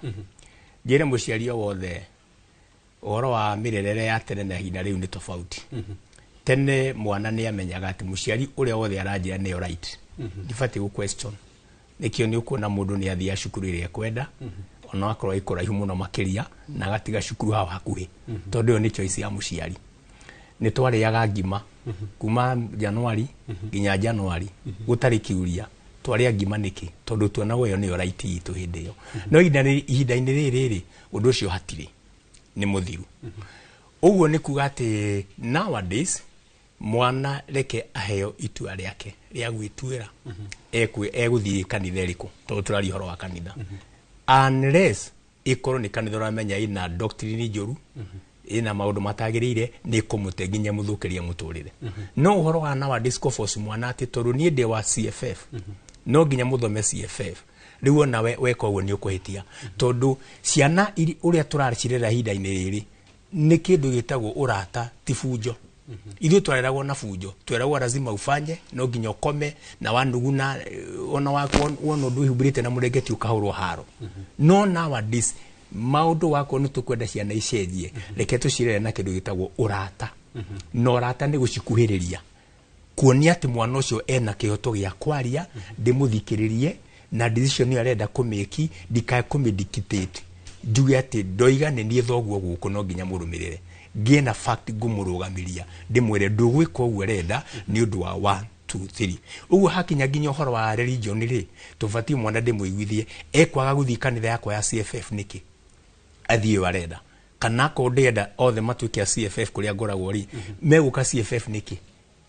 njĩre mũciari o wothe ũhoro wa mĩrerere ya tene na ihinda rĩu nĩ tofauti. Tene mwana nĩ amenyaga atĩ mũciari ũrĩa wothe aranjĩra nĩyo right. Ndibatiĩ gũ question. Nĩkĩo nĩ ũkuona mũndũ nĩ athiaga cukuru ĩrĩa ekwenda ona akorwo ĩkũraihu mũno makĩria na agatiga cukuru hau hakuhĩ tondũ ĩyo nĩ choice ya mũciari. Nĩ twarĩaga ngima kuma Januari nginya Januari gũtarĩ kiuria twarĩa ngima nĩkĩ tondũ tuonagwo ĩyo nĩyo right itũ hĩndĩ ĩyo. No ihinda-inĩ rĩrĩ ũndũ ũcio hatirĩ nĩ mũthiru. Ũguo nĩ kuga atĩ nowadays mwana reke aheo itua rĩake rĩa gwĩtuĩra egũthiĩ kanitha ĩrĩkũ tondũ tũraria ũhoro wa kanitha unless ĩkorwo nĩ kanitha ũramenya ĩna doctrine njũru ĩna maũndũ matagĩrĩire nĩ kũmũte nginya mũthũkĩria mũtũrĩre. No ũhoro wa nowadays force mwana atĩ tondũ niĩ ndĩ wa CFF no nginya mũthome CFF rĩu ona weka ũguo nĩ ũkũhĩtia tondũ ciana ũrĩa tũracirera ihinda-inĩ rĩrĩ nĩ kĩndũ gĩtagwo ũrata ti bunjo. Ithuĩ twareragwo na bunjo tweragwo lazima ufanye no nginya ũkome na wanuguna ona wona ũndũ ũhumbĩrĩte na mũrengeti ũkahũrwo haro. No nowadays maũndũ wako nĩ tũkwenda ciana icenjie reke tũcirere na kĩndũ gĩtagwo ũrata. Na ũrata nĩ gũcikuhĩrĩria kuonia atĩ mwana ũcio ena kĩhoto gĩa kwaria ndĩmũthikĩrĩrie na decision ĩyo arenda kũmĩki ndikae kũmĩdictate njuge atĩ ndoiga nĩ niĩ thoguo gũkũ no nginya mũrũmĩrĩre ngĩna fact ngũmũrũgamĩria ndĩmwĩre ndũgwĩka ũguo arenda nĩ ũndũ wa 1 2 3. Ũguo hakinya nginya ũhoro wa religion rĩ tũbatiĩ mwana ndĩmũiguithie ekwaga gũthiĩ kanitha yakwa ya CFF nĩkĩ athiĩ arenda kana ko ndenda othe matuĩke CFF kũrĩa ngoragwo rĩ megũka CFF nĩkĩ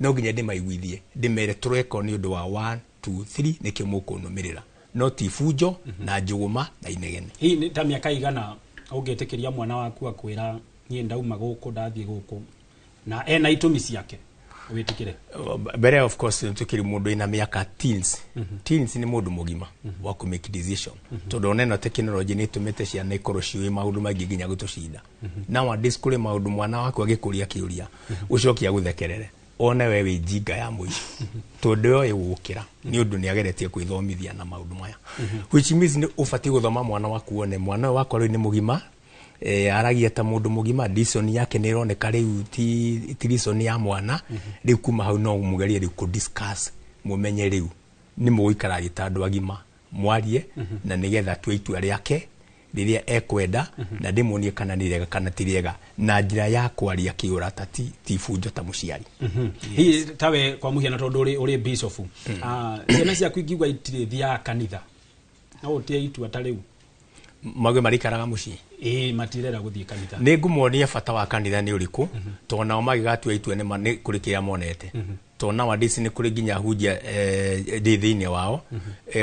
no nginya ndĩmaiguithie ndĩmere tũreka nĩ ũndũ wa 1 2 3 nĩkĩo mũkũnũmĩrĩra no ti bunjo na njũgũma na inegene. Hii nĩ ta mĩaka igana ũngĩtĩkĩria mwana waku akwĩra niĩ ndauma gũkũ ndathiĩ gũkũ na ena itũmi ciake wĩtĩkĩre? Mbere of course nĩtũkĩrĩ mũndũ ina mĩaka teens. Teens nĩ mũndũ mũgima wa kũ make decision tondũ ona ĩno tekinoronjĩ nĩ ĩtũmĩte ciana ikorwo ciũĩ maũndũ maingĩ nginya gũtũcinda. Nowadays kũrĩ maũndũ mwana waku agĩkũria kĩũria ũcokia gũthekerere one we wĩ jinga ya mũico tondũ yo ĩgũkĩra nĩ ũndũ nĩ ageretie kwĩthomithia na maũndũ maya which means nĩ ũbatiĩ gũthoma mwana waku one mwana wakwa rĩu nĩ mũgima aragia ta mũndũ mũgima decision yake nĩ ĩroneka rĩu ti reason ya mwana rĩu kuma hau no mũgerie rĩu kũ discuss mũmenye rĩu nĩ mũgũikara ta andũ agima mwarie na nĩgetha tue itua rĩake rĩrĩa ekwenda na ndĩmuonie kana nĩ rĩega kana ti rĩega na njĩra ya kwaria kĩũrata ti bunjo ta mũciari. Hihi tawe kwa mũhiano tondũ ũrĩ bishop ciana ciaku ingĩigua itirĩthiaga kanitha no ũtie itua ta rĩu magwe marikaraga mũciĩ matirera gũthiĩ kanitha nĩ ngũmonia bata wa kanitha nĩ ũrĩkũ tondũ nao magĩgatua itua nĩ kũrĩ kĩrĩa monete tondũ nowadays nĩ kũrĩ nginya hunjia ndĩ thĩinĩ wao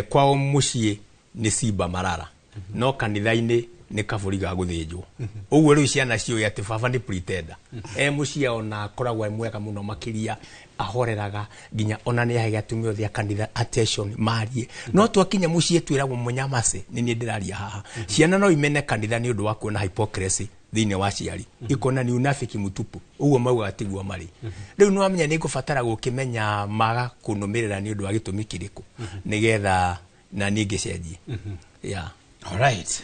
kwao mũciĩ nĩ Simba Marara no kanitha-inĩ nĩ kabũri ga gũthĩnjwo. Ũguo rĩu ciana ciũĩ atĩ baba nĩ pretender mũciĩ ona akoragwo mwega mũno makĩria ahoreraga nginya ona nĩ ahe atumia othe a kanitha attention marie no twakinya mũciĩ twĩragwo mũnyamase nĩ niĩ ndĩraria haha. Ciana no imene kanitha nĩ ũndũ wa kuona hypocrisy thĩinĩ wa ciari ikona ni unafiki mutupu ũguo mauga atiguo marĩ. Rĩu no amenya nĩ ngũbatara gũkĩmenya maga kũnũmĩrĩra nĩ ũndũ wa gĩtũmi kĩrĩkũ nĩgetha na niĩ ngĩcenjie. Yeah. All right.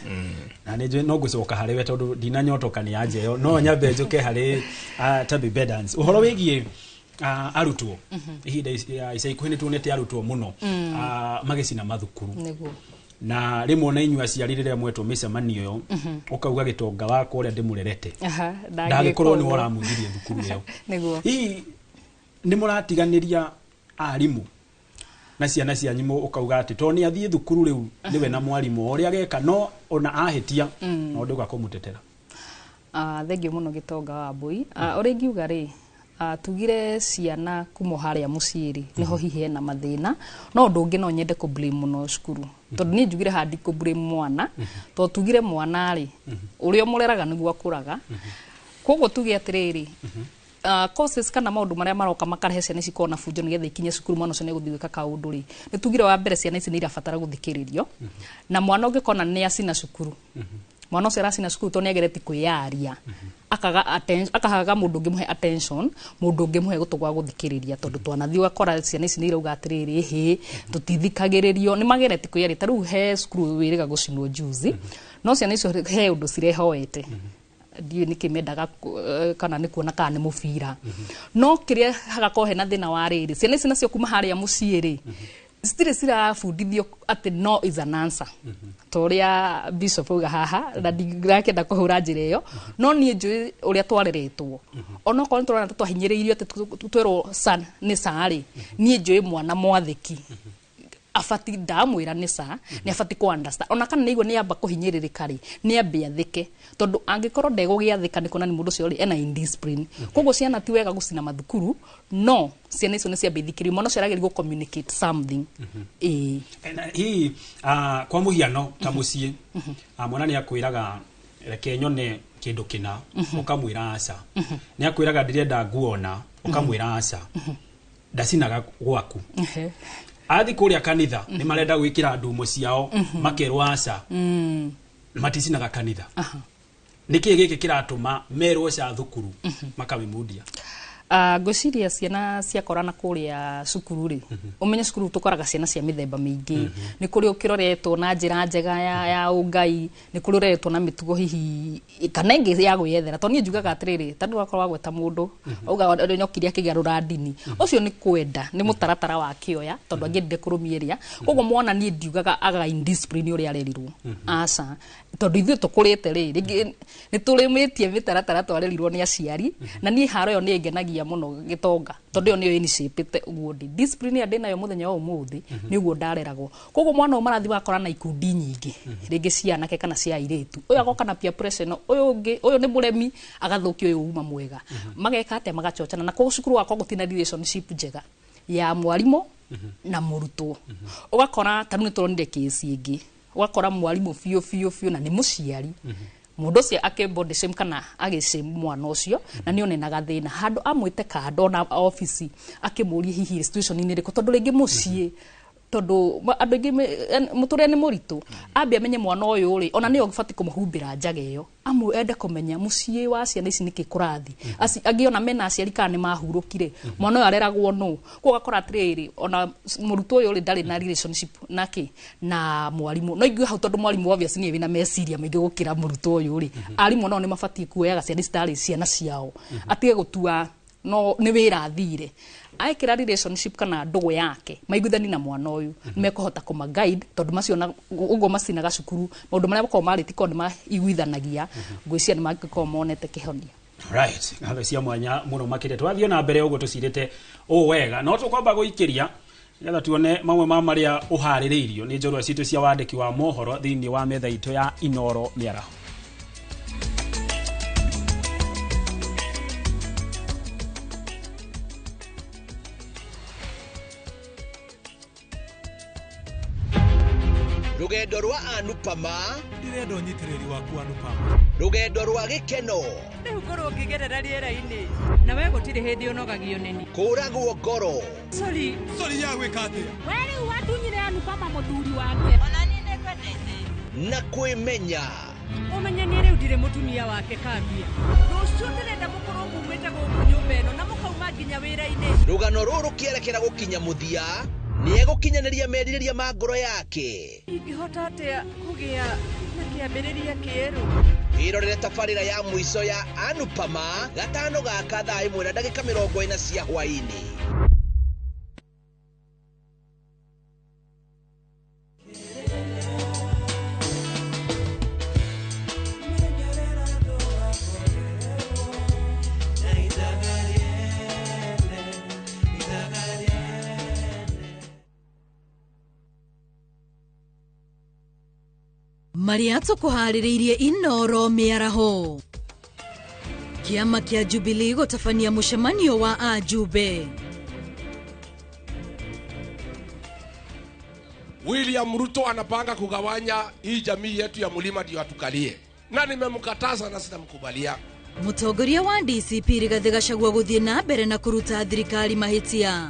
Na nĩ no ngũcoka harĩ we tondũ ndinanyotoka nĩ anja ĩyo no nyambe njoke harĩ Tabby Bedans. Ũhoro wĩgiĩ arutwo ihinda ica ikuhĩ nĩ tuonete arutwo mũno magĩcina mathukuru na rĩmwe na inyua ciari rĩrĩa mwetwo mĩcemanio ĩyo ũkauga gĩtonga wakwa ũrĩa ndĩmũrerete ndagĩkorwo nĩ waramũthirie thukuru ĩyo. Hihi nĩ mũratiganĩria arimũ na ciana cianyu ukauga ati to ni athie thukuru riu niwe na mwarimu uria geka no ona ahitia no nduga kumutetera. Thengio muno Gitonga wa Mbui. Uri ngiuga ri tugire ciana kumo haria muciiri niho hihi na mathina no ndungi no nyende ku blame muno cukuru tondu ni njugire handi ku blame mwana to tugire mwana ri uria mureraga niguo akuraga koguo tuge atiriri courses kana maundu maria maroka makarehe ciana ici kona bunjo nigetha ikinye cukuru mwana ucio neguthii gwika kaundu ri ni tugire wa mbere ciana ici ni irabatara guthikiririo na mwana ungikona ni acina cukuru mwana ucio aracina cukuru to ni agereti kwiyaria akahaga mundu ungimuhe attention mundu ungimuhe gutugwa guthikiriria tondu twanathi ugakora ciana ici ni irauga atiriri hi tutithikagiririo ni magereti kwiyaria taru he cukuru wiriga gucinwo juzi no ciana icio he undu cirehoete ndiye nikimendaga kana ni kuona kana ni mubira no kiria hagakorwo hena thina wa riri ciana ici nacio kuma haria muciiri stire cirabundithio ati no is an answer toria bishop uga haha na ndigakenda kuhura njira iyo no nie njui uria twariritwo ona ko nturana twahinyiriirio ati twero san ni sari nie njui mwana mwathiki afati ndamwira ni sa ni afati ku understand ona kana nigo ni amba kuhinyiririka ri ni ambe athike tondu angikorwo ndegugiathika ni kona ni mundu cio ri ena indiscipline koguo ciana ti wega gucina mathukuru no ciana icio ni cia bithikiri mono cirageri go communicate something hii kwa muhiano ta mucie mwana ni akwiraga reke nyone kindu kina ukamwira aca ni akwiraga ndirenda nguona ukamwira aca ndacinaga gwaku athi kuria kanitha ni marenda gwikira ndumo ciao makerwa aca maticinaga kanitha niki giki kiratuma merwo aca thukuru makabimudia ngociria ciana ciakorana kuria cukuru ri umenye cukuru tukoraga ciana cia mithemba mingi ni kuri ukiroretwo na njira njega ya ungai ni kuri uretwo na mitugo hihi kana ingi ya gwiyethera to ni njugaga atiriri tandu wakorwa gweta mundu auga nyokiria kigarura ndini ucio ni kwenda ni mutaratara wa kioya tondu angende kurumieria koguo mwana ni ndiugaga aga indiscipline uri arerirwo aca tondu ithu tukurite ri ni turimitie mitaratara twarerirwo ni aciari na ni haro yo ni ngenagia muno gitonga tondu yo niyo inishipite ugundi discipline ande nayo muthenya wa umuthi ni uguo ndareragwo koguo mwana o marathi wakora na ikundi nyingi ringi ciana ke kana cia iretu uyu agoka na peer pressure no uyu ni muremi agathukio uyu uma mwega mageka ate magachochana na koguo cukuru wako gutina relationship njega ya mwalimu na murutwo ugakora tanu ni turonire kesi ingi ugakora mwalimu fio na ni muciari mundu cia ake body shame kana agicame mwana ucio na ni onenaga thina handu amwite kando na office akimuri hihi situation ni riko tondu ringi mucie tondu andu ingi muture ni muritu ambe amenye mwana uyu ri ona ni ogifati kumuhumbira njage iyo amu ende kumenya mucie wa ciana ici niki kurathi agiona mena aciari kana ni mahurukire mwana uyu areragwo no ko gakora atiriri ona murutu uyu ri ndari na relationship naki na mwalimu no igwe hau tondu mwalimu obviously ni wina meciria maingi gukira murutu uyu ri arimu no ni mabati kuoyaga ciana citari ciana ciao atige gutua no ni wira thire aikira relationship kana ndugu yake maiguthani na mwana uyu nimekuhota kuma guide tondu macio na ugo masina gacukuru maundu maria bako mariti ko ma iguithanagia ngwiciria ni magiko monete kihonia right habe cia mwanya muno makire twathio na mbere ugo tucirite wega no tukwamba guikiria ngetha tuone mamwe ma maria uhaririirio ni njorwa citu cia wandiki wa mohoro thiini wa metha itu ya Inoro Miaraho. Rugendo rwa Anupama ndirenda unyitiriri waku Anupama rugendo rwa gikeno riu ngoro ngigerera riera-ini na we gutiri hindi unogagio nini kuragwo ngoro sorry ya gwikate we riu watunyire Anupama muthuri wake ona ni nekwendete na kwimenya umenya ni riu ndire mutumia wake kambia rucio ndirenda mukorwo mumwite guku nyumba ino na mukauma nginya wira-ini rugano ruru kierekera gukinya muthia ni egukinyaniria meririria ma ngoro yake ingihota atia kugia na kiambiriria kieru irorere tabarira ya mwiso ya Anupama gatano gaka thaa 1:40 cia hwaini. Maria tukuhaririirie Inoro Miaraho. Kiama kia Jubilee gutafania mushemanio wa ajube. William Ruto anapanga kugawanya hii jamii yetu ya Mlima ndio atukalie. Na nimemkataza na sitamkubalia. Mũtongoria wa DCP Rigathĩ Gachagua gũthiĩ na mbere na kũruta thirikari mahĩtia.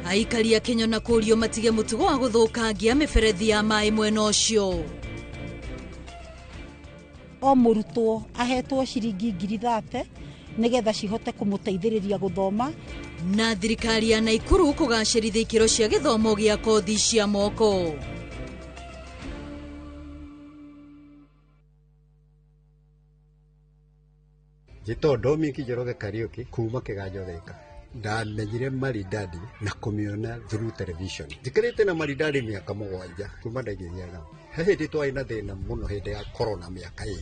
Aikari a Kenya na kũũrio matige mũtugo wa gũthũkangia mĩberethi ya maĩ mwena ũcio. O mũrutwo ahetwo ciringi 30,000 nĩgetha cihote kũmũteithĩrĩria gũthoma. Na thirikari ya Naikuru kũgacĩrithia ikĩro cia gĩthomo gĩa kothi cia moko. Jito Domi Njoroge Kariuki kuma Kĩganjo Thika. Ndamenyire Maridadi na kũmĩona through television. Ndikarĩte na Maridadi mĩaka 7 kuma ndaigĩaga. He hĩndĩ twarĩ na thĩna mũno hĩndĩ ya corona mĩaka 2.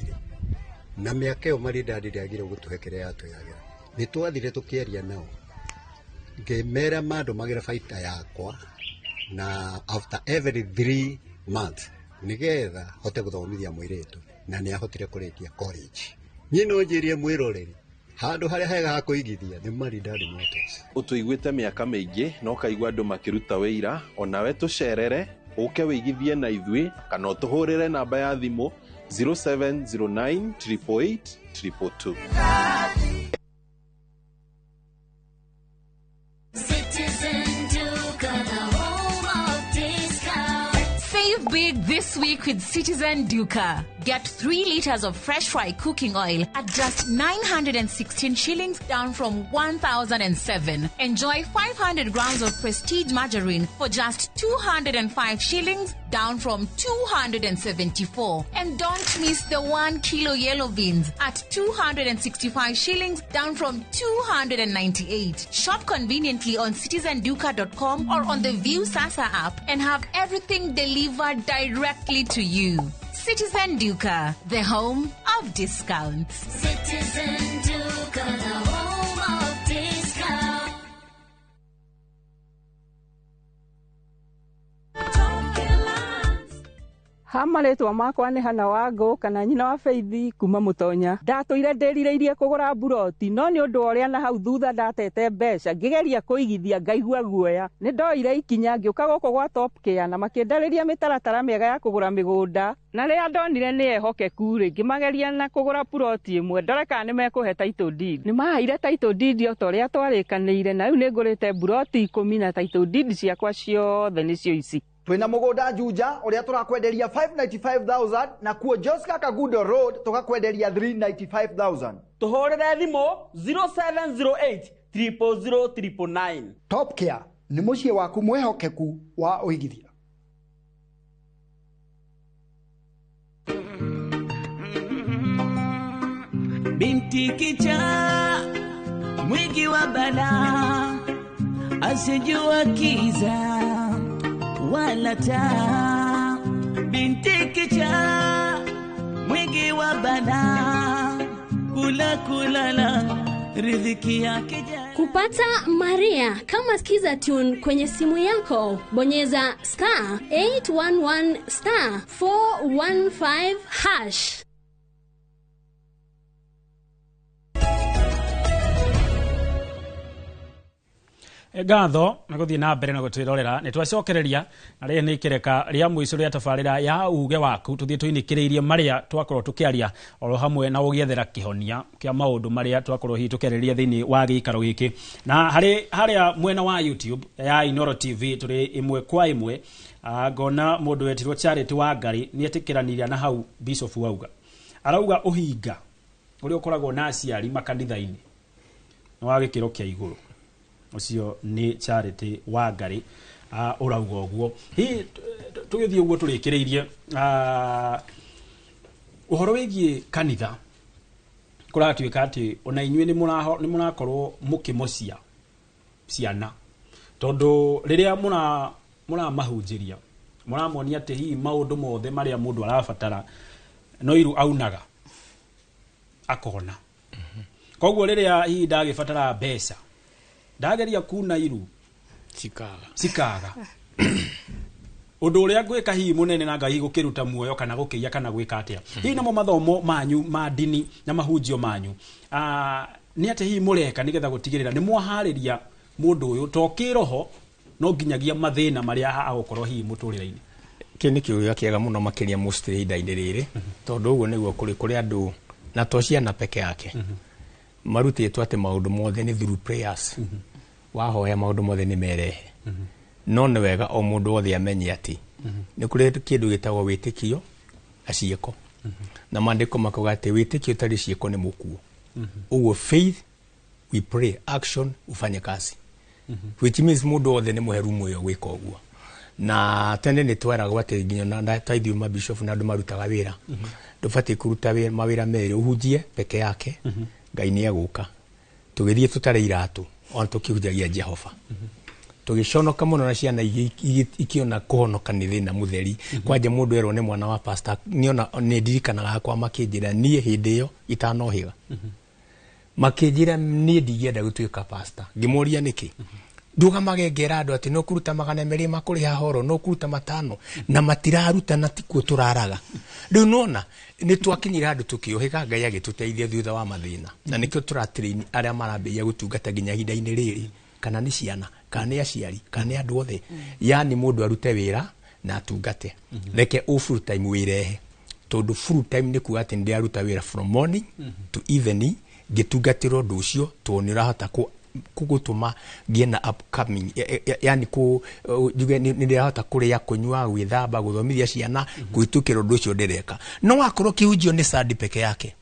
Na mĩaka ĩyo Maridadi ndagire gũtũhe kĩrĩa yatũyagĩra. Nĩ twathire tũkĩaria nao. Ngĩmera mandũmagĩra baita yakwa na after every 3 months nĩgetha hote gũthomithia mũirĩtu na nĩ ahotire kũrĩkia college. Niĩ no njĩrie mwĩroreri handũ harĩa hega ha kũigithia nĩ Maridadi Motors. Ũtũiguĩte mĩaka mĩingĩ no kaigua andũ makĩruta wĩira, onawe tũcerere ũke wĩigithie na ithuĩ kana ũtũhũrĩre namba ya thimũ 0709 888 222. Save big this week with Citizen Duka. Get 3 liters of fresh fry cooking oil at just 916 shillings, down from 1,007. Enjoy 500 grams of prestige margarine for just 205 shillings, down from 274. And don't miss the 1 kilo yellow beans at 265 shillings, down from 298. Shop conveniently on citizenduka.com or on the View Sasa app and have everything delivered directly to you. Citizen Duka, the home of discounts. Citizen Duka, the home of discounts. Hamaretwa makwa nĩ Hana Wangũ kana nyina wa Feithi kuma Mũtonya. Ndatũire ndĩrireirie kũgũra buroti no nĩ ũndũ ũrĩa na hau thutha ndatete mbeca ngĩgeria kũigithia ngaigua guoya. Nĩ ndoire ikinya ngĩũka gũkũ gwa Top Care na makĩndarĩria mĩtaratara mĩega ya kũgũra mĩgũnda. Na rĩrĩa ndonire nĩ ehokeku rĩ ngĩmageria na kũgũra buroti ĩmwe ndore kana nĩ mekũhe title deed. Nĩ maheire title deed o ta ũrĩa twarĩkanĩire na rĩu nĩ ngũrĩte buroti 10 na title deed ciakwa ciothe nĩcio ici. Twina mũgũnda Juja ũrĩa tũrakwenderia 595,000 na kuo Josca Kagundo Road tũgakwenderia 395,000. Tũhũrĩre thimũ 0708 000 999. Top Care nĩ mũciĩ waku mwehokeku wa ũigithia. Binti kicha mwingi wa bala asijua kiza wala taa. Binti kicha mwingi wa bala kulala riziki yake. Kupata Maria kama skiza tune kwenye simu yako, bonyeza *811 *415 hash. Ngatho na guthii na mbere na gutwirorera ni twacokereria na ria ni kireka ria muico ria tafarira ya uge waku tuthii tuinikiriirie maria twakorwo tukiaria oro hamwe na ugiethera kihonia kia maundu maria twakorwo hi tukereria thiini wa giikaro giki na haria mwena wa YouTube ya Inoro TV turi imwe kwa imwe ngona mundu wetirwo Charity Wangari ni etikiraniria na hau Bishop Wauga arauga uhinga uri ukoragwo na aciari makanitha-ini no wa gikiro kia iguru ucio ni Charity Wangari urauga uguo hi tugithie uguo turikireirie uhoro wigie kanitha kuratuika ati ona inywe ni murakorwo mukimocia ciana tondu riria mura mahunjiria muramonia ati hi maundu mothe maria mundu arabatara no iru aunaga akona koguo riria hi ndagibatara mbeca ndageria kuna iru cikaga undu uria gwika hi munene na Ngai gukiruta muoyo kana gukiya kana gwika atia hi namo mathomo manyu ma dini na mahunjio manyu ni ati hi mureka nigetha gutigirira ni mwahariria mundu uyu to kiroho no nginyagia mathina maria agukorwo hi muturire-ini. kini kiuria kiega muno makiria mostly idaine riri tondu uguo niguo kuri andu na to ciana peke yake marutitwo ati maundu mothe ni through prayers wahoya maundu mothe ni merehe no ni wega o mundu othe amenye ati ni kuri kindu gitagwo witikio acieko na mandiko makoga ati witikio tari cieko ni mukuo uguo faith we pray action ufanye kazi which means mundu othe ni muheru muyo gwika uguo na tene ni tweragwo ati nginya na taithio mabishop na andu marutaga wira ndubati kuruta mawira meri uhunjie peke yake Ngai ni aguka tugithie tutare iratu on tukihunjagia Jehova tugiconoka muno na ciana ikiona kuhonoka ni thina mutheri kwaje mundu erwo ni mwana wa pastor niona ni ndirikanaga kwa makinjira nie hindi yo itanohiga makinjira ni ndigienda gutuika pastor ngimuria niki nduga magengera andu ati no kuruta magana meri makuri ha horo no kuruta matano na matiraruta na tikuo turaraga riu nona ni twakinyira andu tukiohika Ngai agituteithia thutha wa mathina na nikio turatrain aria marambia gutungata ginya hinda-ini riri kana ni ciana kana ni aciari kana ni andu othe yani mundu arute wira na atungate reke o full time wirehe tondu full time ni kuga ati ndi aruta wira from morning to evening gitungatiro ndu ucio tonira hata kugutuma giena upcoming yani juge ni ndirahota kuria kunywa gwithamba guthomithia ciana kuitukira ndu ucio ndireka no wakorwo kiunjio ni Sunday peke yake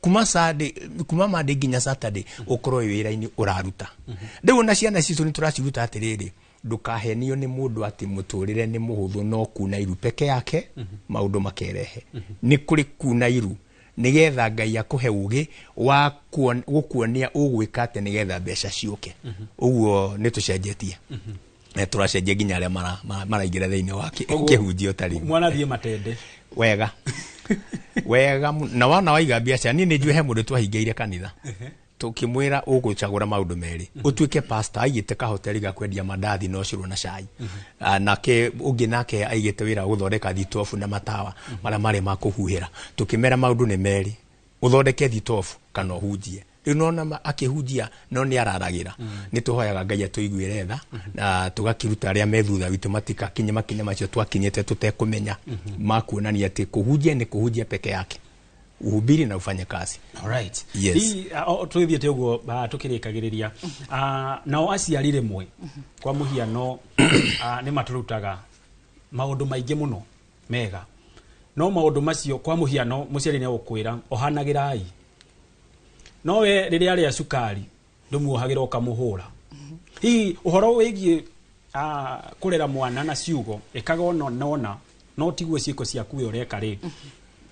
kuma Monday nginya Saturday ukorwo wira-ini uraruta ndio na ciana citu ni turaciruta atiriri ndukahenio ni mundu ati muturire ni muhuthu no kuna iru peke yake maundu makerehe ni kuri kuna iru nigetha Ngai akuhe ugi wa gukuonia ugwika ati nigetha mbeca ciuke uguo ni tucenjetie na turacenjia ginya aria maraingira thiini wa kihunjio tari mwana thie matende wega wega na wana waiga biacara ni njue he mundu twahingeire kanitha tukimwira ugucagura maundu meri utuike pastor aigite ka hoteli ga kwendia mandathi no curu na cai nake ungi nake aigite wira guthondeka thitofu na matawa mara mari makuhuhira tukimera maundu ni meri uthondeke thitofu kana uhunjie riu nona akihunjia no ni araragira ni tuhoyaga Ngai atuiguire tha na tugakiruta aria methutha witu matika kinye makinya macio twakinyete tutekumenya makuonania ati kuhunjia ni kuhunjia peke yake uhubiri na ufanye kazi. All right. Yes. Twithiete uguo tukirikagiriria nao aciari rimwe kwa muhiano ni maturutaga maundu maingi muno mega no maundu macio kwa muhiano muciari ni gukwira ohanagirai no we riria aria cukari ndumuhagira ukamuhura hi uhoro wigie kurera mwana na ciugo ekaga nona no tigwe ciiko ciaku we ureka ri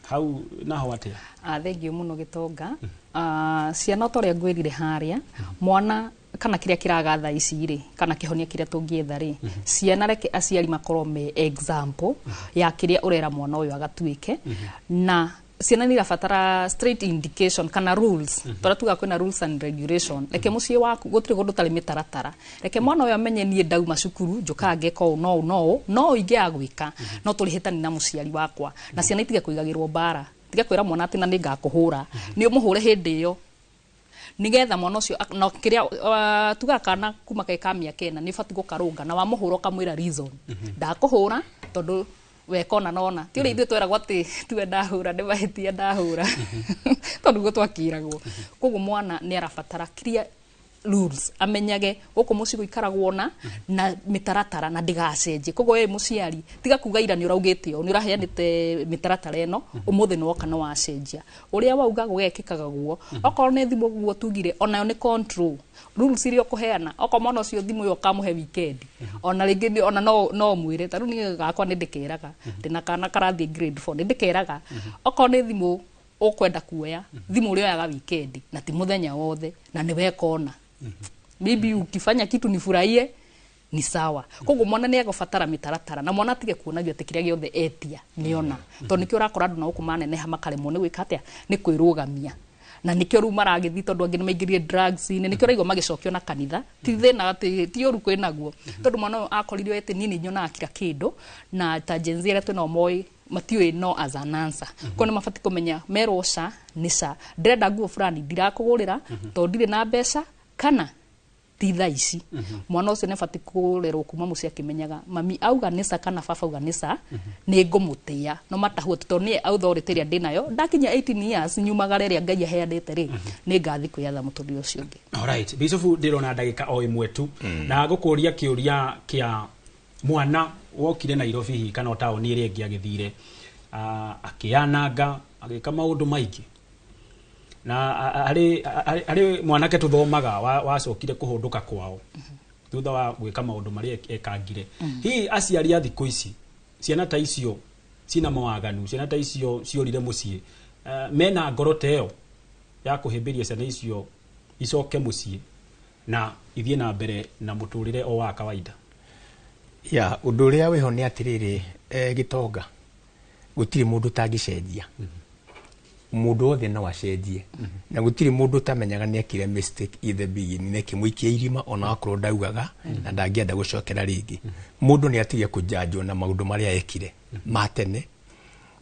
hau naho atia thengio muno Gitonga ciana toria ngwirire haria mwana kana kiria kiragatha ici ri kana kihonia kiria tungietha ri ciana reke aciari makorwo me example ya kiria urera mwana uyu agatuike na ciana ni rafatara straight indication kana rules tora tuga kwena rules and regulation reke mucie waku gutire gundu tari mitaratara reke mwana uyu amenye nie ndauma cukuru njuka ngeko no ige agwika no turihitani na muciari wakwa na ciana itige kuigagirwo bara tiga kwira mwana ati na ningakuhura ni umuhure hindi iyo nigetha mwana ucio no kiria tuga kana kuma kai kamia kena ni fatu gukarunga na wa muhuro kamwira reason ndakuhura tondu wekona nona ti uri ithu tweragwo ati tuwe ndahura ndi mahitia ndahura tondu go twakiragwo koguo mwana ni arafatara kiria rules amenyage guku muci guikaragwo na mitaratara na ndigacenje koguo we muciari tiga kuga ira ni uraugite ni uraheanite mitaratara eno umuthi no kana wacenjia uria wauga gugekikaga guo okorwo ni thimu guo tugire ona ni control rules irio kuheana oko mwana ucio thimu yo kamuhe weekend ona ringi ona no mwire taru ni gakwa ni ndikeraga ndina kana karathi grade 4 ni ndikeraga oko ni thimu ukwenda kuoya thimu urio yaga weekend na ti muthenya wothe na ni wekona bibi ukifanya kitu nifurahie ni sawa koguo mwana ni agofatara mitaratara na mwana tige kuonagio tikiria giothe etia niona to nikio rakora andu na huku maneneha makaremwo ni gwika atia ni kwirugamia na nikio ru maragithi tondu angi ni maingirie drugs ni nikio raigo magicokio na kanitha ti thina ati ti uru kwinaguo tondu mwana akoririo eti nini nyona akira kindu na ta jenzira twina moi matiwe no as an answer kone mafati kumenya merosha nisa ndenda nguo fulani ndirakugurira to ndire na mbeca kana ti thaa ici mwana ucio nĩbati kũrerwo kuma mũciĩ akĩmenyaga mami auga nĩca kana baba auga nĩca nĩ ngũmũtĩa no matahwo tondũ nĩ authority ĩrĩa ndĩnayo ndakinya 18 years nyumagara ĩrĩa Ngai aheanĩte rĩ nĩ ngathi kwĩyatha mũtũrĩre ũcio ũngĩ. Alright, Bishop ndĩrona ndagĩka o ĩmwe tu na gũkũria kĩũria kĩa mwana wokire Nairobi hihi kana taũni ĩrĩa ĩngĩ agĩthire akĩananga agĩka maũndũ maingĩ na arĩ mwanake tuthomaga wacokire kũhũndũka kwao thutha wa gwĩka maũndũ marĩa ekangire hihi aciari a thikũ ici ciana ta icio cina mawaganu ciana ta icio ciorire mũciĩ mena ngoro teo ya kũhĩmbĩria ciana icio icoke mũciĩ na ithiĩ na mbere na mũtũrĩre o wa kawaida. Ya ũndũ ũrĩa wĩho nĩ atĩrĩrĩ Gĩtonga gũtirĩ mũndũ tangĩcenjia mũndũ wothe no acenjie na gũtirĩ mũndũ tamenyaga nĩ ekire mistake in the beginning nĩ kĩmũikia irima ona akorwo ndaugaga na ndangĩenda gũcokera rĩngĩ mũndũ nĩ atigia kũjanjwo na maũndũ marĩa ekire matene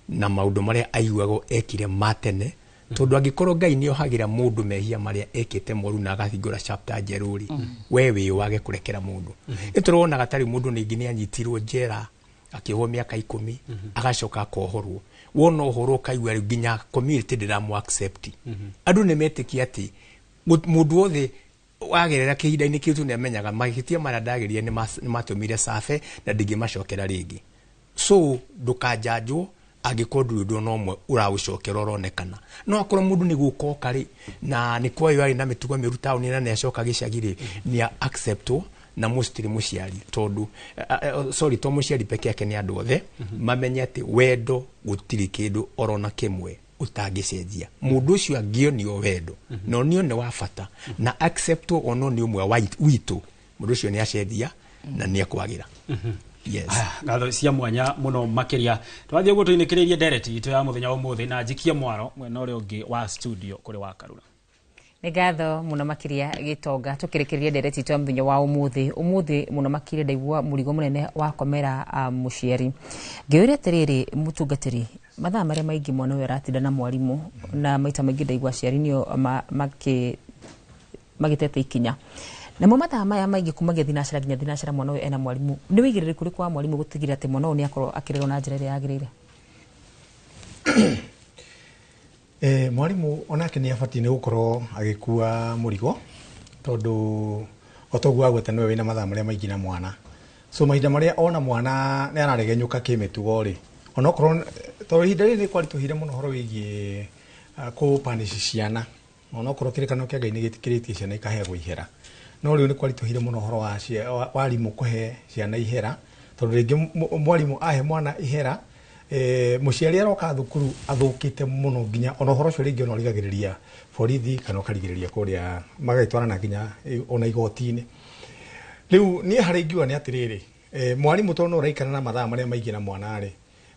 na maũndũ marĩa aiguagwo ekire matene tondũ angĩkorwo Ngai nĩ ohagĩra mũndũ mehia marĩa ekĩte moru na agathingũra chapter njerũ rĩ we wĩ wage kũrekera mũndũ nĩtũrona gatarĩ mũndũ ningĩ nĩ anyitirwo njera akĩhwo mĩaka 10 agacoka akohorwo wona ũhoro kaigua rĩu nginya community ndĩramũ accept andũ nĩ metĩkia atĩ mũndũ wothe wagerera kĩhinda-inĩ kĩu tu nĩamenyaga mahĩtia marĩa ndageria nĩ matũmire safe na ndingĩmacokera rĩngĩ so ndũkanjanjwo angĩkorwo ndũrĩ ũndũ no ũmwe ũrawĩcokera ũronekana no akorwo mũndũ nĩ gũkoka rĩ na nĩ kwayo arĩ na mĩtugo mĩru taũni na nĩacoka gĩcagi rĩ nĩ acceptwo na mũcitirĩ mũciari tondũ sorry to mũciari peke yake nĩ andũ othe mamenye atĩ wendo gũtirĩ kĩndũ orona kĩmwe ũtangĩcenjia mũndũ ũcio angĩonio wendo na onio nĩ wa bata na acceptwo ono nĩ ũmwe witũ mũndũ ũcio nĩ acenjia na nĩ akwagĩra. Yes. Ngatho cia mwanya mũno makĩria twathiĩ ũguo tũinĩkĩrĩrie ndereti itũ ya mũthenya ũmũthĩ na njikie mwaro mwena ũrĩa ũngĩ wa studio kũrĩ wa Karura. Nĩ ngatho mũno makĩria Gĩtonga tũkĩrĩkĩrĩria ndereti itũ ya mũthenya wa ũmũthĩ mũno makĩria ndaigua mũrigo mũnene wa komera mũciari ngĩũria atĩrĩrĩ mũtungatĩri mathaa marĩa maingĩ mwana ũyũ aratinda na mwarimũ na maita maingĩ ndaigua aciari nĩo magĩtete ikinya namo mathaa maya maingĩ kuma gĩthinacĩra nginya thinacĩra mwana ũyũ ena mwarimũ nĩ wĩigĩrĩrĩku ũrĩkũ wa mwarimũ gũtigĩrĩra atĩ mwana ũyũ nĩ akorwo akĩrerwo na njĩra ĩrĩa yagĩrĩire? Mwarimũ onake nĩ abatiĩ nĩ gũkorwo agĩkua mũrigo tondũ otoguo agweta nĩwe wĩna mathaa marĩa maingĩ na mwana so mahinda marĩa ona mwana nĩ araregenyũka kĩmĩtugo rĩ onokorwo tondũ ihinda rĩrĩ nĩ kwaritũhire mũno ũhoro wĩgiĩ kũ-punish ciana onokorwo kĩrĩkanĩro kĩa Ngai nĩ gĩtĩkĩrĩtie ciana ikaheagwo ihera no rĩu nĩ kwaritũhire mũno ũhoro wa arimũ kũhe ciana ihera tondũ rĩngĩ mwarimũ ahe mwana ihera mũciari aroka thukuru athũkĩte mũno nginya ona ũhoro ũcio rĩngĩ ona ũrigagĩrĩria borithi kana ũkarigĩrĩria kũrĩa magagĩtwarana nginya ona igoti-inĩ rĩu niĩ harĩ ingiuga nĩ atĩrĩrĩ mwarimũ tondũ ũraikara na mathaa marĩa maingĩ na mwana rĩ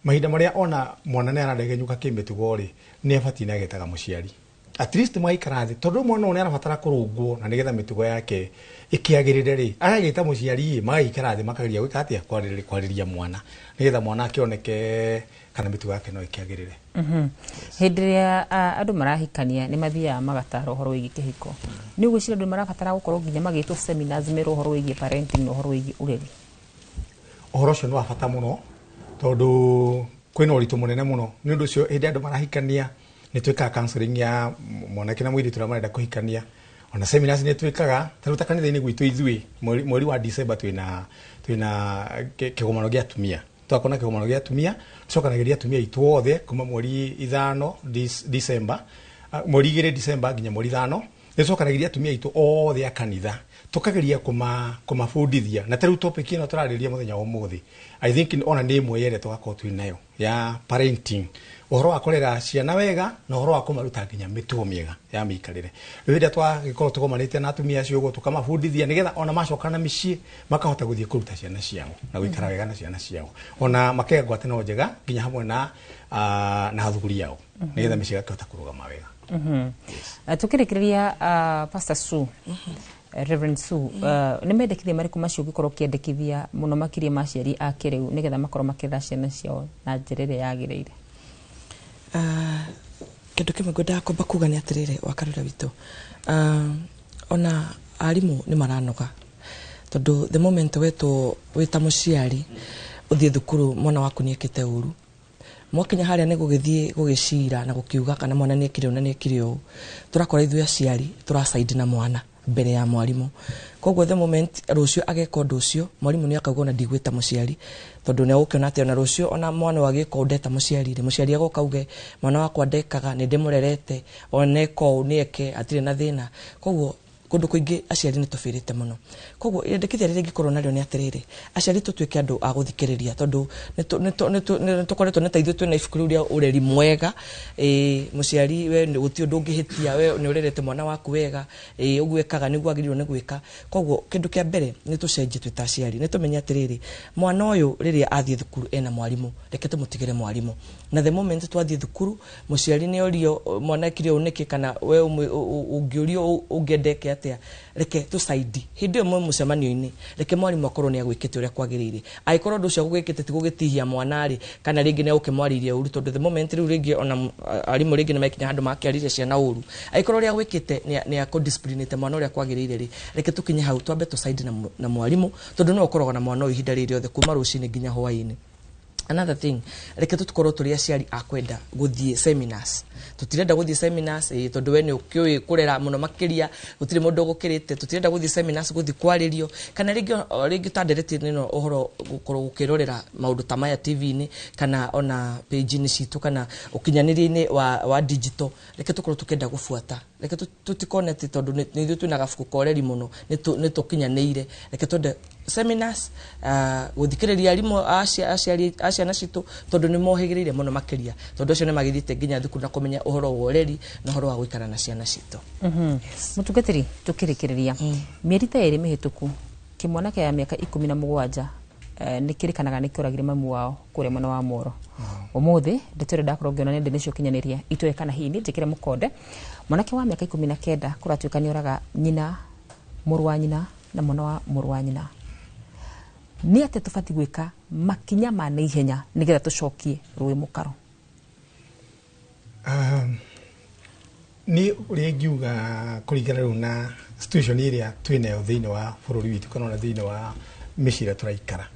mahinda marĩa ona mwana nĩ araregenyũka kĩmĩtugo rĩ nĩ abatiĩ nĩ agetaga mũciari at least mwaikara thĩ tondũ mwana ũyũ nĩ arabatara kũrũngwo na nĩgetha mĩtugo yake ĩkĩagĩrĩre rĩ agagĩta mũciari magaikara thĩ makageria gwĩka atĩa kwarĩria mwana nĩgetha mwana akĩoneke kana mĩtugo yake no ĩkĩagĩrĩre. Hĩndĩ ĩrĩa andũ marahikania nĩ mathiaga magatara ũhoro wĩgiĩ kĩhiko nĩ ũgwĩciria andũ marabatara gũkorwo nginya magĩtwo seminars merwo ũhoro wĩgiĩ parenting na ũhoro wĩgiĩ ũreri? Ũhoro ũcio nĩ wa bata mũno tondũ kwĩna ũritũ mũnene mũno nĩ ũndũ ũcio hĩndĩ andũ marahikania nĩ twĩkaga counseling ya mwanake na mũirĩtu ũrĩa marenda kũhikania ona seminars nĩ twĩkaga tarĩu ta kanitha-inĩ gwitũ ithuĩ mweri wa December twĩna kĩgomano gĩa atumia twakona kĩgomano gĩa atumia cokanagĩria atumia itũ othe kuma mweri 5 December mweri 2 December nginya mweri 5 nĩ cokanagĩria atumia itũ othe a kanitha tukageria kumabundithia na tarĩu topic ĩno tũrarĩrĩria mũthenya wa ũmũthĩ I think ona nĩ ĩmwe yere tũgakorwo twĩ nayo ya parenting ũhoro wa kũrera ciana wega na ũhoro wa kũmaruta nginya mĩtugo mĩega ya mĩikarĩre rĩu rĩrĩa twagĩkorwo tũgomanĩte na atumia acio ũguo tũkamabundithia nĩgetha ona macoka na mĩciĩ makahota gũthiĩ kũruta ciana ciao na gũikara wega na ciana ciao ona makĩgĩa ngwatanĩro njega nginya hamwe na athuri yao nĩgetha mĩciĩ ĩkahota kũrũgama wega. Tũkĩrĩkĩrĩria Pastor Sue Reverend Sue nĩ mendekithia marĩkũ macio ũngĩkorwo ũkĩendekithia mũno makĩria maciari a kĩrĩu nĩgetha makorwo makĩetha ciana ciao na njĩra ĩrĩa yagĩrĩire? Kĩndũ kĩmwe ngwendaga kwamba kuga nĩ atĩrĩrĩ wa Karura witũ ona arimu ni maranoga tondu the moment wetu wita muciari uthie thukuru mwana waku ni ekite uru mwakinya haria ni gugithie gugicira na gukiuga kana mwana ni ekire na ni ekire u turakora ithu aciari turasaidi na mwana mbere ya mwarimu koguo the moment rucio ageka undu ucio mwarimu ni akauga na ndigwita muciari tondu ne ukiona ati ona rucio ona mwana wagika undeta muciari ri muciari agokauge mwana wakwa ndekaga ni ndimurerete oneko ni eke atire na thina koguo kundu kuingi aciari ni tufirite muno koguo ndekithia riri ngikorwo nario ni atiriri aciari tutwike andu a guthikiriria tondu ni tukoretwo neta ithu twina ibuku ria ureri mwega muciari we guti undu ungihitia we ni urerete mwana waku wega ugwekaga niguo agirirwo ni gwika koguo kindu kia mbere ni tucenjie twita aciari ni tumenya atiriri mwana uyu riria athie thukuru ena mwarimu reke tumutigire mwarimu na the moment twathie thukuru muciari ni orio mwana kirio uniki kana we ungiurio ungedeke atia reke tusaidi hindi yo mucemanio-ini reke mwarimu akorwo ni agwikite uria kwagirire aikorwo ndu cio gwikite ti gugitihia mwana ri kana ringi ne ukimwaririe uru tondu the moment riu ringi ona arimu ringi ne mekinya handu makiaririe ciana uru aikorwo ria gwikite ni ako disciplinate mwana uria kwagirire ri reke tukinye hau twambe tusaidi na mwarimu tondu no ukorwo na mwana uyu ihinda riri othe kuma rucini nginya hwaini. Another thing, reke tukorwo turi aciari akwenda guthie seminars. Tutirenda guthie seminars tondu we ni ukioi kurera muno makiria gutire mundu gukirite tutirenda guthie seminars guthie kwaririo kana ringi tandereti nino uhoro gukorwo gukirorera maundu ta maya TV ni kana ona page ni citu kana ukinyaniria-ini wa digital reke tukorwo tukenda gufuata reke tutikone tondu ni ithu twina gafuku koreri muno ni tukinyaneire reke tonde seminars guthikiriria arimu aciari ciana citu tondu ni mohigirire muno makiria tondu cio ni magithite nginya thukuru na kumenya uhoro wa ureri na uhoro wa guikara na ciana citu. Mutungatiri tukirikiriria mieri ta iri mihituku kimwana kia miaka 17 nikirikanaga nikioragire mamu wao kuria mwana wa Moro umuthi ndetore ndakorwo ngiona nende nicio kinyaniria itwe kana hini njikire mukonde mwanake wa miaka 19 kuratuika ni oraga nyina muru wa nyina na mwana wa muru wa nyina ni ate tufati gwika makinya ma naihenya nigetha tucokie rui mukaro. Ni uri ngiuga kuringana riu na situation iria twinayo thiini wa bururi witu kana na thiini wa micira turaikara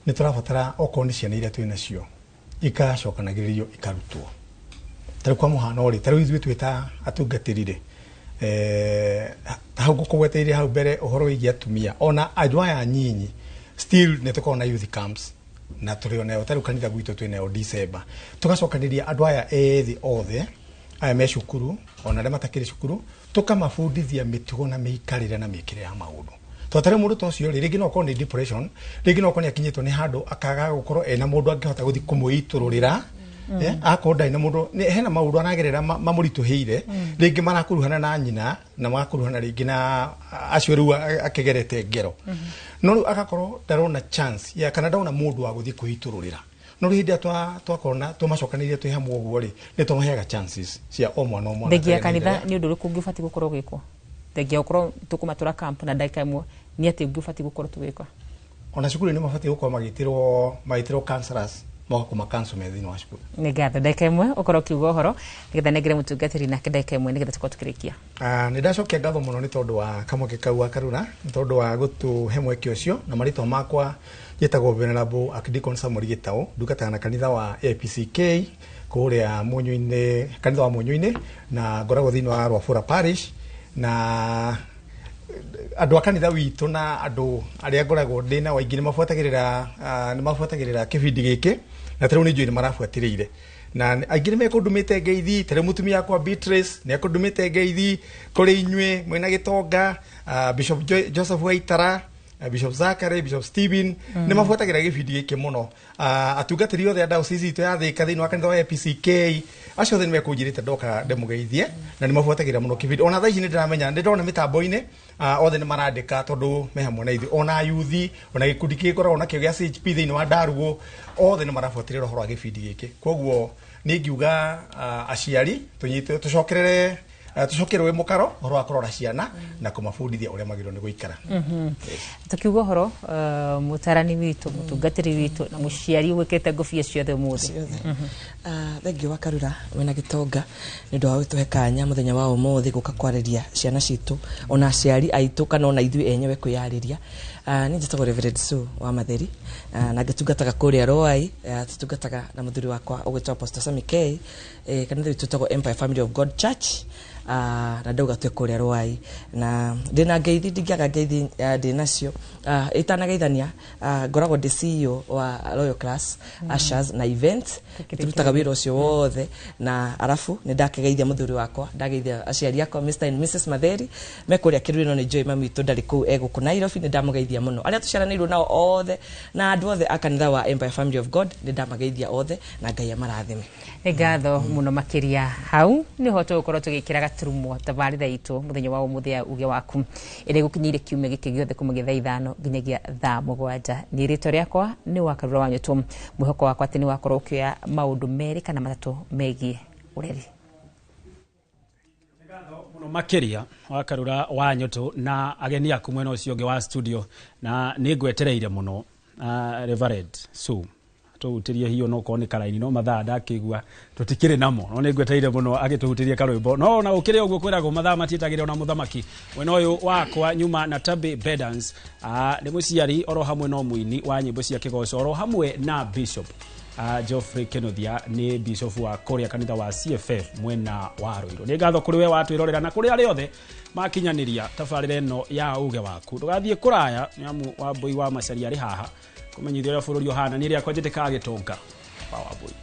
ni turabatara okorwo ni ciana iria twinacio ikacokanagiririo ikarutwo tari kwa muhano uri tari ithuĩ twita atungatirire hau gukugweteire hau mbere uhoro wigie atumia ona andũ aya nyinyi still ne tuko na youth camps na turione tari kanitha gwitu twinayo December tugacokaniria andũ aya ethi othe aya me cukuru ona arĩa matakĩrĩ cukuru tukamabundithia mĩtugo na mĩikarĩre na mĩkĩre ya maũndũ twatare mũndũ ta ũcio rĩngĩ no korwo ni depression rĩngĩ no korwo ni akinyĩtwo nĩ handũ akaga gũkorwo ena mũndũ angĩhota gũthiĩ kũmũitũrũrĩra akorwo ndai na mũndũ hena maũndũ anagerera mamũritũhĩire rĩngĩ marakuruhana na nyina na marakuruhana rĩngĩ na acio rĩu akĩgerete ngero no rĩu agakorwo ndarona chance ya kana ndona mũndũ wa gũthiĩ kwĩitũrũrĩra no hĩndĩ twakorwo tũmacokanĩrĩrie twĩ hamwe ũguo rĩ nĩ tũmaheaga chances cia o mwana o mwana. Thengia kanitha nĩ ũndũ ũrĩkũ ũngĩbatiĩ gũkorwo gwĩkwo thengia ũkorwo tũkũmatũra camp na ndagĩka ĩmwe nĩ atĩ ũngĩbatiĩ gũkorwo tũgĩka ona cukuru nĩ mabatiĩ gũkorwo magĩtĩrwo counselors moka kuma council thĩinĩ wa cukuru. Nĩ ngatho ndagĩka ĩmwe ũkorwo ũkiuga ũhoro nĩgetha nengere mũtungatĩri nake ndagĩka ĩmwe nĩgetha tũkorwo tũkĩrĩkia. Nĩ ndacokia ngatho mũno nĩ tondũ wa kamweke kau wa Karura nĩ tondũ wa gũtũhe mweke ũcio na marĩtwa makwa yetagwo Venerable Archdeacon Samuel Gitau ndungataga na kanitha wa APCK kũrĩa Munyũ-inĩ kanitha wa Munyũ-inĩ na ngoragwo thĩinĩ wa Rwabura Parish na andũ a kanitha witũ na andũ arĩa ngoragwo ndĩ na aingĩ nĩ mabuatagĩrĩra kĩbindi gĩkĩ na tarĩu nĩ njũĩ nĩ marabuatĩrĩire na aingĩ nĩ mekũndũmĩte ngeithi tarĩu mũtumia wakwa Beatrice nĩ ekũndũmĩte ngeithi kũrĩ inyuĩ mwĩna Gĩtonga Bishop Joseph Waitara Bishop Zachary, Bishop Stephen nĩ mabuatagĩra gĩbindi gĩkĩ mũno atungatĩri othe a diocese itũ ya Thĩka thĩinĩ wa kanitha wa APCK acio othe nĩ mekũnjĩrĩte ndoka ndĩmũgeithie na nĩ mabuatagĩra mũno kĩbindi ona thaa ici nĩ ndĩramenya nĩ ndĩrona mĩtambo-inĩ othe nĩ marandĩka tondũ me hamwe na ithuĩ ona yuthi ona gĩkundi gĩkoragwo nakĩo gĩa CHP thĩinĩ wa Ndarugu othe nĩ marabuatĩrĩra ũhoro wa gĩbindi gĩkĩ koguo nĩ ngiuga aciari tũcokerere tucokerwe mukaro horo wa kurora ciana na kumabundithia uria magirwo ni guikara tukiuga horo mutarani witu mutungatiri witu na muciari wikete ngofia ciothe umuthi thengiũ wa Karura wena Gitonga nĩ ũndũ wa gũtũhe kanya mũthenya wa ũmũthĩ gũka kwarĩria ciana citũ ona aciari aitũ kana ona ithuĩ enyewe kwĩyarĩria. Niĩ njĩtagwo Reverend Sue wa Matheri na ngĩtungataga kũrĩa Rwai, tutungataga na mũthuri wakwa ũgwĩtwo Apostle Sammy K, kanitha witũ wĩtagwo Empire Family of God Church, na ndauga twĩ kũrĩa Rwai, na ndĩna ngeithi ndingĩaga ngeithi ndĩnacio ĩtanageithania. Ngoragwo ndĩ CEO wa Royal Class Ushers na events, turutaga wĩra ũcio wothe, na arafu nĩ ndakegeithia mũthuri wakwa, ndageithia aciari akwa Mr and Mrs Matheri me kũrĩa Kĩrũĩ nĩ Joy mami witũ ndarĩ kũu egũkũ Nairobi, nĩ ndamugeithia mũno arĩa tũcaranĩirwo nao othe na andũ othe a kanitha wa Empire Family of God, nĩ ndamageithia othe na Ngai amarathime. Nĩ ngatho mũno makĩria hau nĩho tũgũkorwo tũgĩkĩra gaturumo tabarĩra itũ mũthenya wa ũmũthĩ uge waku ĩrĩ gũkinyĩire kiumia gĩkĩ gĩothe kuma gĩthaa 5 nginyagia thaa 7. Nĩ rĩtwa rĩakwa nĩ wa Karura Wanyũtũ, mwĩhoko wakwa atĩ nĩ wakorwo ũkĩoya maũndũ merĩ kana matatũ megiĩ ũreri. Muno makiria wa Karura Wanyũtũ na ageni aku mwena ũcio ũngĩ wa studio, na nĩ ngwetereire mũno Reverend Sue tuhutirie hiyo no kone karaini no mathaa ndakigua tutikire namo no ningweteire muno agituhutirie karwimbo no na ukire uguo kwiragwo mathaa matietagire ona muthamaki mwena uyu wakwa nyuma na Tabi Bedans ni muciari oro hamwe no muini wa nyimbo cia kigoco oro hamwe na Bishop Geoffrey Kenothia ni bishop wa Korea kanitha wa CFF mwena wa Ruiru. Ni ngatho kuri we watwirorera na kuri ari othe makinyaniria tabarire eno ya uge waku ndugathie kuraya nyamu wa Mbui wa Macharia ari haha kumenyithia ria bururi ohana ni ria kwa njite ka Gitonga wa Mbui.